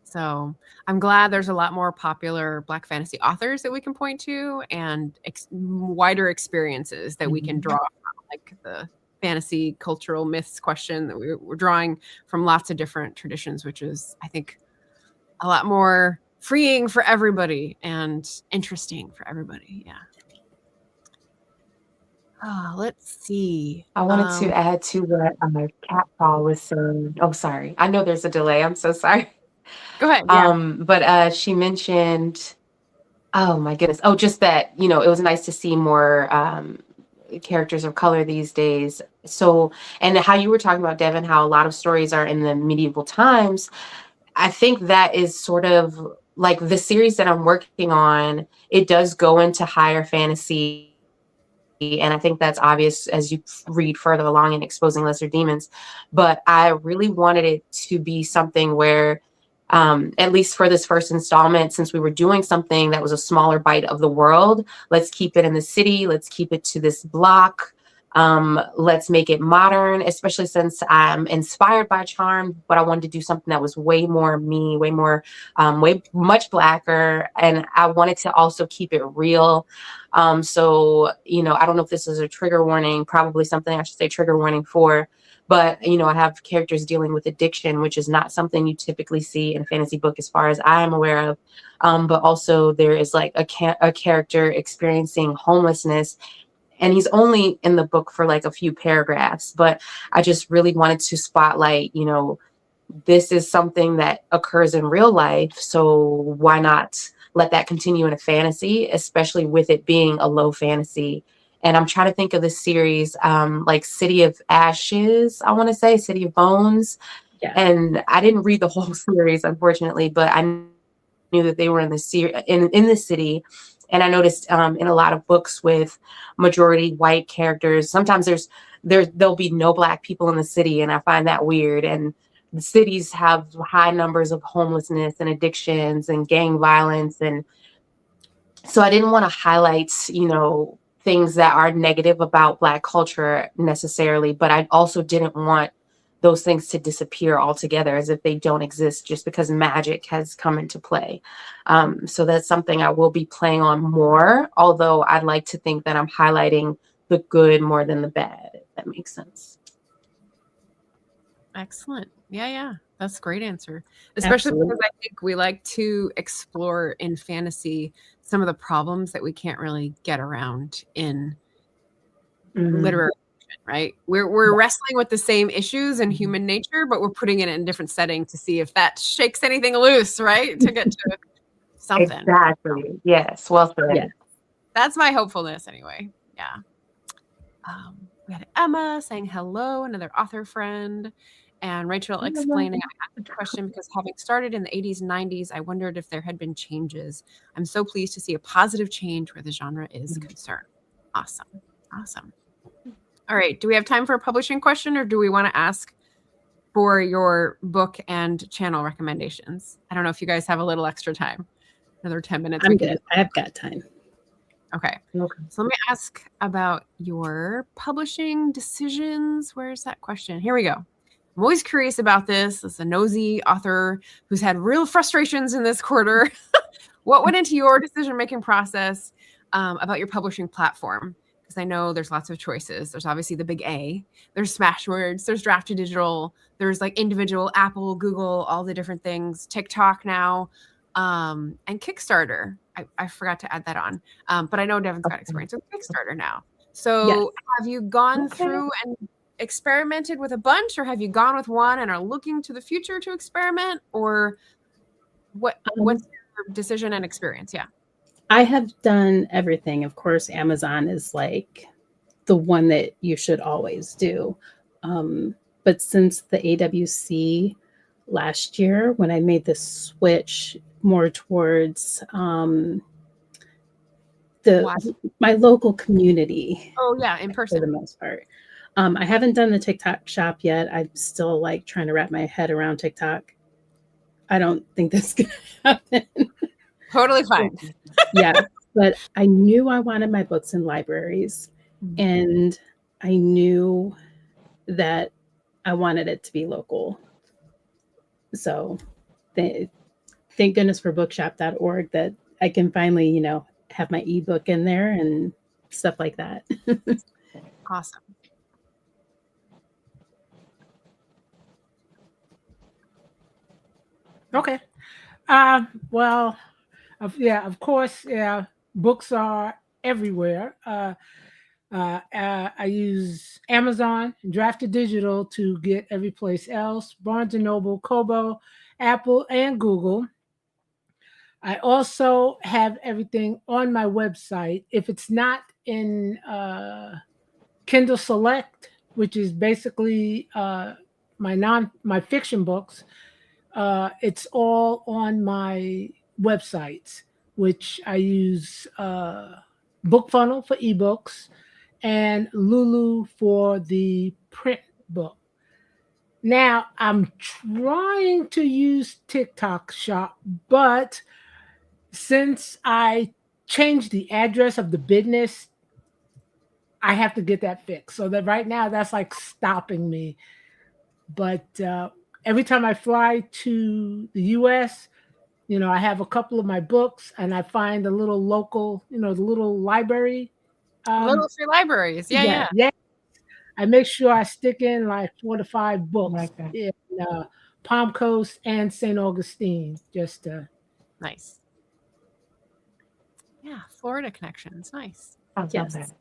So I'm glad there's a lot more popular Black fantasy authors that we can point to and wider experiences that we can draw from, like the fantasy cultural myths question that we're drawing from lots of different traditions, which is, I think, a lot more freeing for everybody and interesting for everybody. Yeah. Let's see. I wanted to add to what Cat Paul was saying. Oh, sorry. I know there's a delay. I'm so sorry. Go ahead. Yeah. But she mentioned, oh my goodness. Oh, just that, it was nice to see more characters of color these days. So, and how you were talking about, Devin, how a lot of stories are in the medieval times. I think that is sort of like the series that I'm working on. It does go into higher fantasy. And I think that's obvious as you read further along in Exposing Lesser Demons. But I really wanted it to be something where, at least for this first installment, since we were doing something that was a smaller bite of the world, let's keep it in the city. Let's keep it to this block. Let's make it modern, especially since I'm inspired by Charmed, but I wanted to do something that was way more me, way more, much Blacker. And I wanted to also keep it real. So, I don't know if this is a trigger warning, probably something I should say trigger warning for, but, I have characters dealing with addiction, which is not something you typically see in a fantasy book as far as I'm aware of. But also there is like a character experiencing homelessness, and he's only in the book for like a few paragraphs, but I just really wanted to spotlight, this is something that occurs in real life. So why not let that continue in a fantasy, especially with it being a low fantasy. And I'm trying to think of this series, like City of Ashes, I want to say City of Bones. Yeah. And I didn't read the whole series, unfortunately, but I knew that they were in the in the city. And I noticed in a lot of books with majority white characters, sometimes there'll be no Black people in the city, and I find that weird. And the cities have high numbers of homelessness and addictions and gang violence, and so I didn't want to highlight, things that are negative about Black culture necessarily, but I also didn't want those things to disappear altogether as if they don't exist just because magic has come into play. So that's something I will be playing on more, although I'd like to think that I'm highlighting the good more than the bad, if that makes sense. Excellent. Yeah. That's a great answer. Especially because I think we like to explore in fantasy some of the problems that we can't really get around in literary fiction, right? We're wrestling with the same issues in human nature, but we're putting it in a different setting to see if that shakes anything loose, right? To get to something. Exactly. Yes. Well said. Yeah. That's my hopefulness anyway. Yeah. We had Emma saying hello, another author friend. And Rachel explaining, I asked the question because having started in the 80s and 90s, I wondered if there had been changes. I'm so pleased to see a positive change where the genre is concerned. Awesome. All right. Do we have time for a publishing question, or do we want to ask for your book and channel recommendations? I don't know if you guys have a little extra time. Another 10 minutes. I'm good. I've got time. Okay. So let me ask about your publishing decisions. Where's that question? Here we go. I'm always curious about this. As a nosy author who's had real frustrations in this quarter, what went into your decision-making process about your publishing platform? Because I know there's lots of choices. There's obviously the big A. There's Smashwords. There's Draft to Digital. There's like individual Apple, Google, all the different things. TikTok now, and Kickstarter. I forgot to add that on. But I know Devin's got experience with Kickstarter now. So have you gone through and experimented with a bunch, or have you gone with one and are looking to the future to experiment, or what's your decision and experience? Yeah. I have done everything. Of course, Amazon is like the one that you should always do. But since the AWC last year, when I made the switch more towards my local community. Oh yeah, in person for the most part. I haven't done the TikTok shop yet. I'm still like trying to wrap my head around TikTok. I don't think that's gonna happen. Totally fine. Yeah, but I knew I wanted my books in libraries, and I knew that I wanted it to be local. So thank goodness for bookshop.org that I can finally, you know, have my ebook in there and stuff like that. Awesome. Okay. Well, of course, books are everywhere. I use Amazon, Drafted Digital to get every place else, Barnes & Noble, Kobo, Apple, and Google. I also have everything on my website. If it's not in Kindle Select, which is basically my fiction books, it's all on my websites, which I use BookFunnel for ebooks and Lulu for the print book. Now, I'm trying to use TikTok Shop, but since I changed the address of the business, I have to get that fixed. So that right now, that's like stopping me. But every time I fly to the US, you know, I have a couple of my books and I find a little local, you know, the little library. Little free libraries. Yeah. I make sure I stick in like 4 to 5 books in Palm Coast and St. Augustine. Just nice. Yeah, Florida connections. Nice. I love that.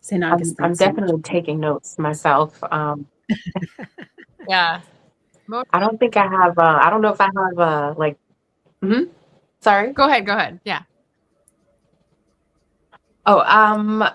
St. Augustine. I'm definitely taking notes myself. Yeah. I don't think I have. I don't know if I have like. Sorry. Go ahead. Yeah. Oh,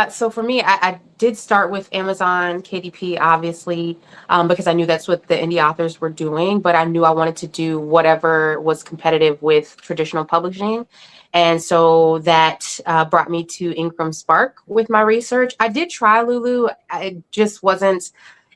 so for me, I did start with Amazon KDP, obviously, because I knew that's what the indie authors were doing, but I knew I wanted to do whatever was competitive with traditional publishing. And so that brought me to Ingram Spark with my research. I did try Lulu. It just wasn't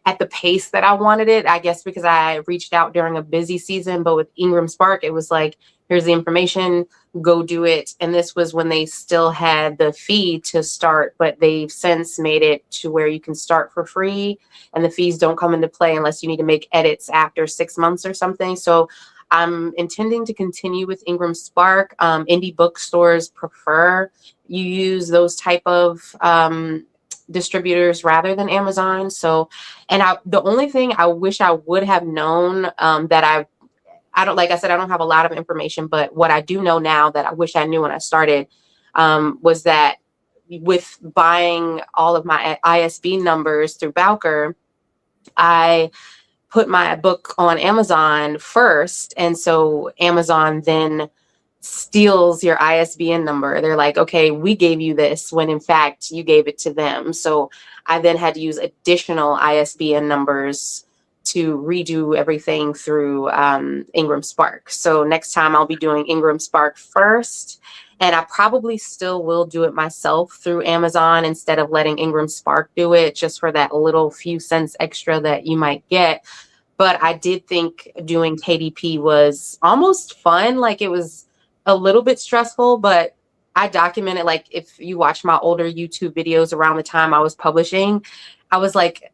at the pace that I wanted it, I guess, because I reached out during a busy season. But with Ingram Spark, it was like, here's the information, go do it. And this was when they still had the fee to start, but they've since made it to where you can start for free and the fees don't come into play unless you need to make edits after 6 months or something. So I'm intending to continue with Ingram Spark. Indie bookstores prefer you use those type of distributors rather than Amazon. So, and the only thing I wish I would have known that I don't, like I said, I don't have a lot of information, but what I do know now that I wish I knew when I started was that with buying all of my ISB numbers through Bowker, I put my book on Amazon first. And so Amazon then steals your ISBN number. They're like, okay, we gave you this when in fact you gave it to them. So I then had to use additional ISBN numbers to redo everything through Ingram Spark. So next time I'll be doing Ingram Spark first, and I probably still will do it myself through Amazon instead of letting Ingram Spark do it, just for that little few cents extra that you might get. But I did think doing KDP was almost fun. Like, it was a little bit stressful, but I documented, like, if you watch my older YouTube videos around the time I was publishing, I was like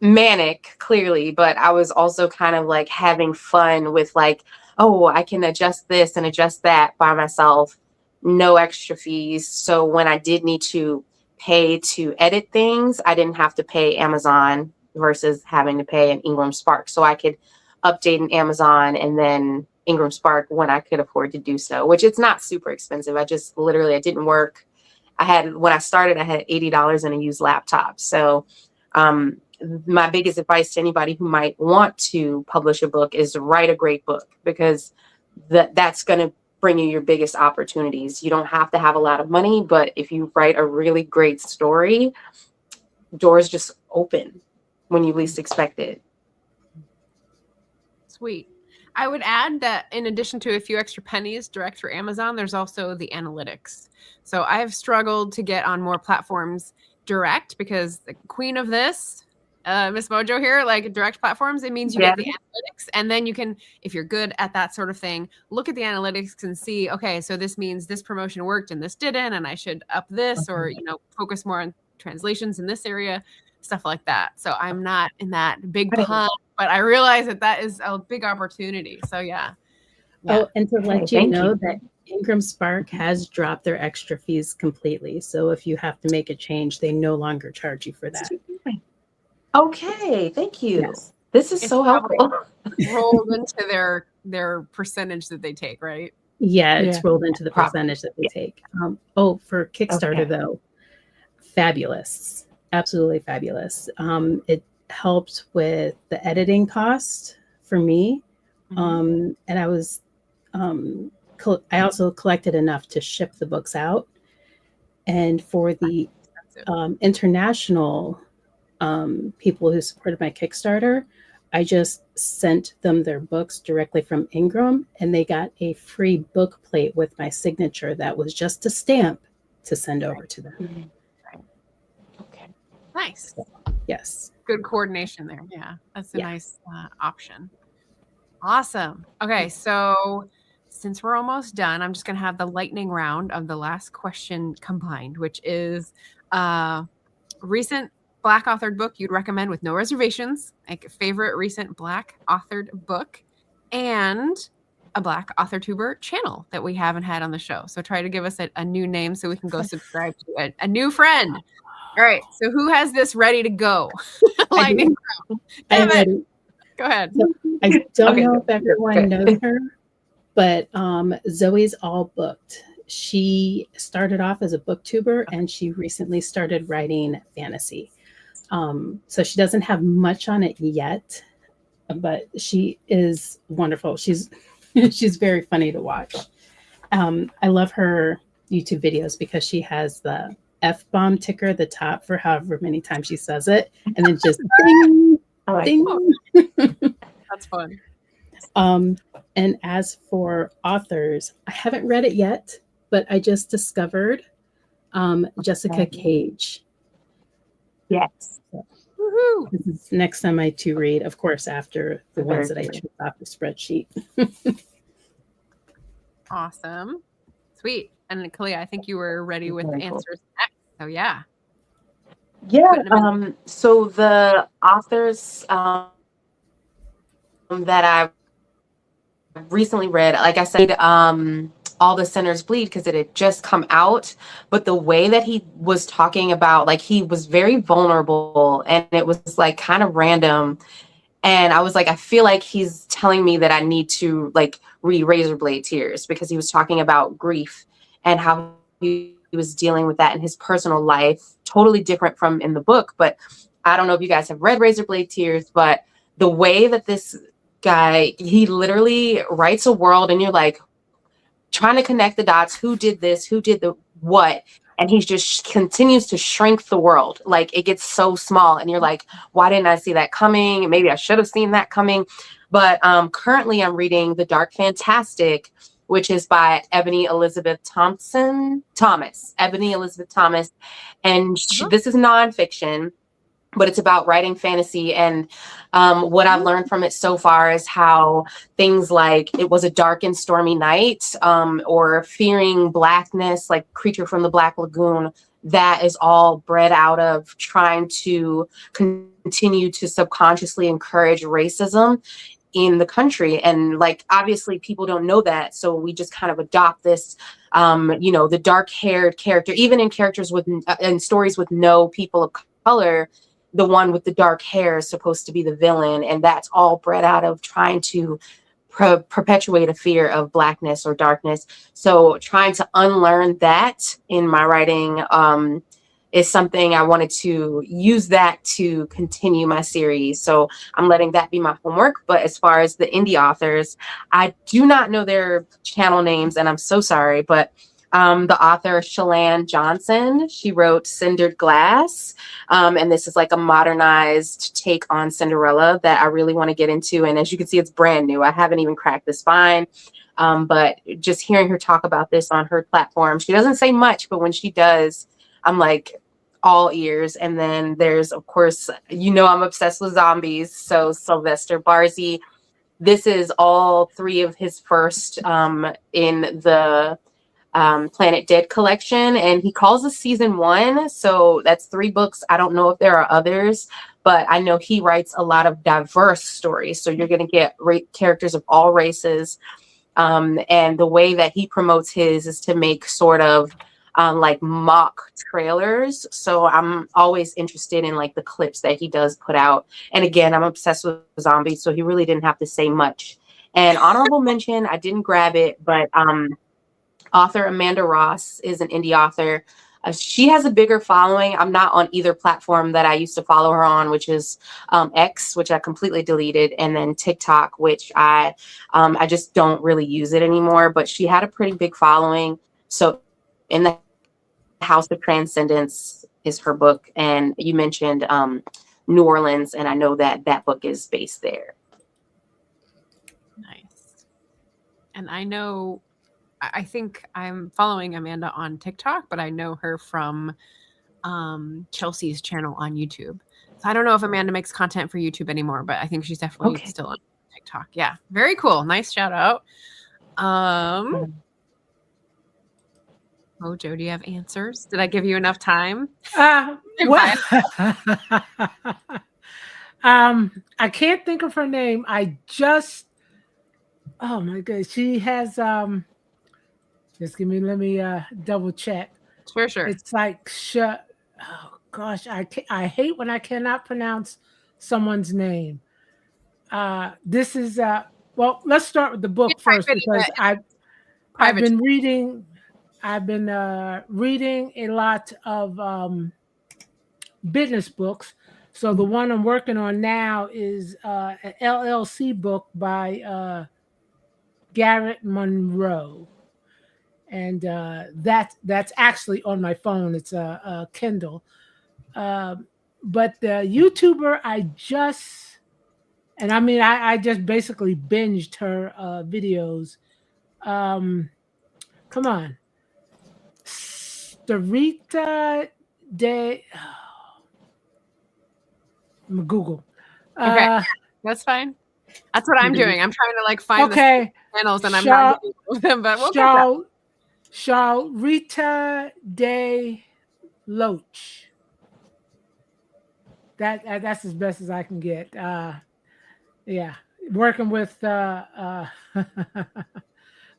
manic, clearly, but I was also kind of like having fun with like, oh, I can adjust this and adjust that by myself, no extra fees. So when I did need to pay to edit things, I didn't have to pay Amazon versus having to pay an Ingram Spark. So I could update an Amazon and then Ingram Spark when I could afford to do so, which it's not super expensive. I just literally, it didn't work. When I started, I had $80 in a used laptop. So my biggest advice to anybody who might want to publish a book is write a great book, because that's going to bring you your biggest opportunities. You don't have to have a lot of money, but if you write a really great story, doors just open when you least expect it. Sweet. I would add that in addition to a few extra pennies direct through Amazon, there's also the analytics. So I have struggled to get on more platforms direct, because the queen of this, Miss Mojo here, like direct platforms, it means you get the analytics. And then you can, if you're good at that sort of thing, look at the analytics and see, okay, so this means this promotion worked and this didn't, and I should up this, or, you know, focus more on translations in this area, stuff like that. So I'm not in that big pond, but I realize that that is a big opportunity. So yeah. Oh, and to let you know that Ingram Spark has dropped their extra fees completely. So if you have to make a change, they no longer charge you for that. Okay, thank you. Yes. This is so helpful. Rolled into their percentage that they take, right? Yeah, it's rolled into the percentage that they take. For Kickstarter though, fabulous. Absolutely fabulous. It helped with the editing cost for me. And I was I also collected enough to ship the books out. And for the international people who supported my Kickstarter, I just sent them their books directly from Ingram, and they got a free book plate with my signature that was just a stamp to send over to them. Okay. Nice. Yes. Good coordination there. Yeah, that's a nice option. Awesome. Okay, so since we're almost done, I'm just going to have the lightning round of the last question combined, which is recent Black authored book you'd recommend with no reservations, like a favorite recent Black authored book, and a Black Authortuber channel that we haven't had on the show. So try to give us a new name so we can go subscribe to a new friend. All right. So who has this ready to go? Lightning round. I'm ready. Go ahead. So I don't know if everyone knows her, but Zoe's All Booked. She started off as a booktuber, and she recently started writing fantasy. So she doesn't have much on it yet, but she is wonderful. She's very funny to watch. I love her YouTube videos because she has the F-bomb ticker at the top for however many times she says it, and then just ding, ding. That's fun. And as for authors, I haven't read it yet, but I just discovered Jessica Cage. Yes. Woohoo! This is next time I to read, of course, after the ones that I choose off the spreadsheet. Awesome. Sweet. And Kalia, I think you were ready with answers next. So yeah. Yeah. So the authors that I recently read, like I said, All the Sinners Bleed, because it had just come out, but the way that he was talking about, like, he was very vulnerable, and it was like kind of random, and I was like, I feel like he's telling me that I need to like read Razorblade Tears, because he was talking about grief and how he was dealing with that in his personal life, totally different from in the book. But I don't know if you guys have read Razorblade Tears, but the way that this guy, he literally writes a world, and you're like trying to connect the dots. Who did this? Who did the what? And he just continues to shrink the world. Like, it gets so small, and you're like, why didn't I see that coming? Maybe I should have seen that coming. But currently I'm reading The Dark Fantastic, which is by Ebony Elizabeth Thomas. Ebony Elizabeth Thomas. And this is nonfiction, but it's about writing fantasy. And what I've learned from it so far is how things like It Was a Dark and Stormy Night, or Fearing Blackness, like Creature from the Black Lagoon, that is all bred out of trying to continue to subconsciously encourage racism in the country. And like, obviously people don't know that, so we just kind of adopt this the dark-haired character, even in characters with in stories with no people of color. The one with the dark hair is supposed to be the villain, and that's all bred out of trying to perpetuate a fear of blackness or darkness. So trying to unlearn that in my writing is something I wanted to use that to continue my series. So I'm letting that be my homework. But as far as the indie authors, I do not know their channel names, and I'm so sorry, but the author Shalane Johnson, she wrote Cindered Glass. And this is like a modernized take on Cinderella that I really want to get into. And as you can see, it's brand new. I haven't even cracked the spine. But just hearing her talk about this on her platform, she doesn't say much, but when she does, I'm like all ears. And then there's, of course, I'm obsessed with zombies. So Sylvester Barzy, this is all 3 of his first in the Planet Dead collection, and he calls this season 1. So that's 3 books. I don't know if there are others, but I know he writes a lot of diverse stories. So you're going to get characters of all races. And the way that he promotes his is to make sort of like mock trailers. So I'm always interested in like the clips that he does put out. And again, I'm obsessed with zombies, so he really didn't have to say much. And honorable mention, I didn't grab it, but author Amanda Ross is an indie author. She has a bigger following. I'm not on either platform that I used to follow her on, which is X, which I completely deleted, and then TikTok, which I just don't really use it anymore. But she had a pretty big following. So in the House of Transcendence is her book, and you mentioned New Orleans, and I know that that book is based there. Nice. And I think I'm following Amanda on TikTok, but I know her from Chelsea's channel on YouTube. So I don't know if Amanda makes content for YouTube anymore, but I think she's definitely still on TikTok. Yeah, very cool. Nice shout out. Mojo, do you have answers? Did I give you enough time? I can't think of her name. Oh my God, she has let me double check. Sure. It's like oh gosh, I hate when I cannot pronounce someone's name. This is well, let's start with the book first, because I've been reading a lot of business books. So the one I'm working on now is an LLC book by Garrett Monroe, and that's actually on my phone. It's a Kindle. But the YouTuber I just basically binged her videos. Come on. Starita de Google. Okay, that's fine. That's what I'm doing. I'm trying to like find the channels, and I'm not getting them. But we'll Charita de Loach. That's as best as I can get. Yeah, working with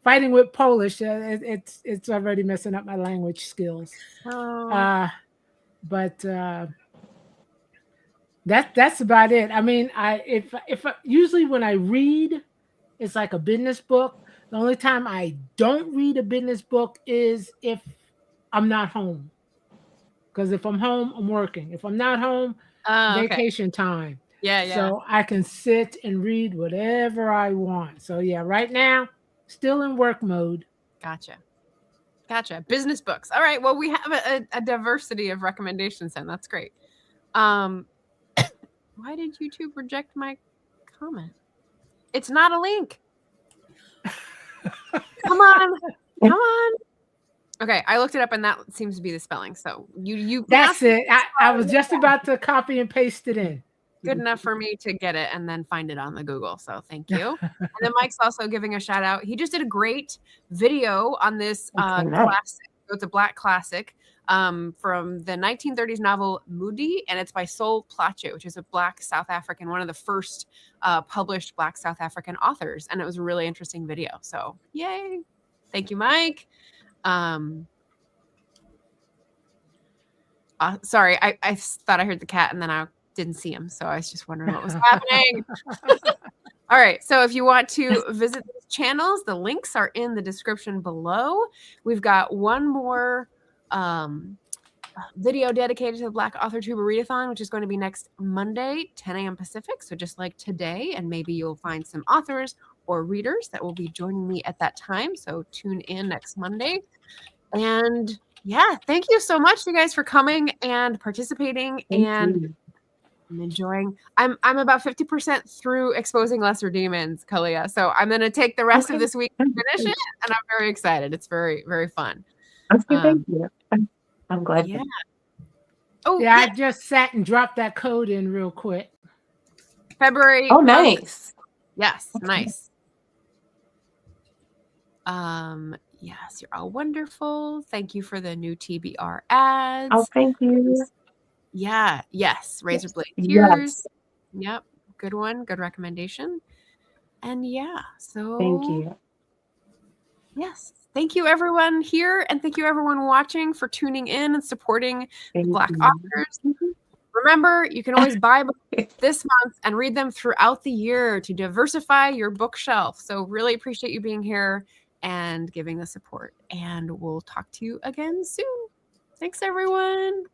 fighting with Polish. It's already messing up my language skills. But that's about it. I mean, if usually when I read, it's like a business book. The only time I don't read a business book is if I'm not home. Because if I'm home, I'm working. If I'm not home, vacation time. Yeah. So I can sit and read whatever I want. So yeah, right now, still in work mode. Gotcha. Business books. All right. Well, we have a diversity of recommendations, and that's great. Why did YouTube reject my comment? It's not a link. Come on. Okay, I looked it up, and that seems to be the spelling. So you. That's it. I was just about to copy and paste it in. Good enough for me to get it and then find it on the Google. So thank you. And then Mike's also giving a shout out. He just did a great video on this classic. So it's a Black classic from the 1930s novel Moody, and it's by Sol Plaatje, which is a Black South African, one of the first published Black South African authors. And it was a really interesting video. So yay. Thank you, Mike. Sorry, I thought I heard the cat, and then I didn't see him, so I was just wondering what was happening. All right, so if you want to visit these channels, the links are in the description below. We've got one more video dedicated to the Black Authortuber Readathon, which is going to be next Monday, 10 a.m. Pacific. So just like today, and maybe you'll find some authors or readers that will be joining me at that time. So tune in next Monday. And yeah, thank you so much, you guys, for coming and participating. I'm enjoying. I'm about 50% through Exposing Lesser Demons, Kalia. So I'm going to take the rest of this week to finish it, and I'm very excited. It's very, very fun. Okay, thank you. I'm glad. Yeah. Oh yeah, I just sat and dropped that code in real quick. February. Oh, nice. Yes, Okay. nice. Yes, you're all wonderful. Thank you for the new TBR ads. Oh, thank you. Yeah, yes, Razor Blade Tears. Yes. Yep, good one, good recommendation. And yeah, so Thank you. Yes, thank you everyone here, and thank you everyone watching for tuning in and supporting Black authors. Remember, you can always buy books this month and read them throughout the year to diversify your bookshelf. So really appreciate you being here and giving the support. And we'll talk to you again soon. Thanks, everyone.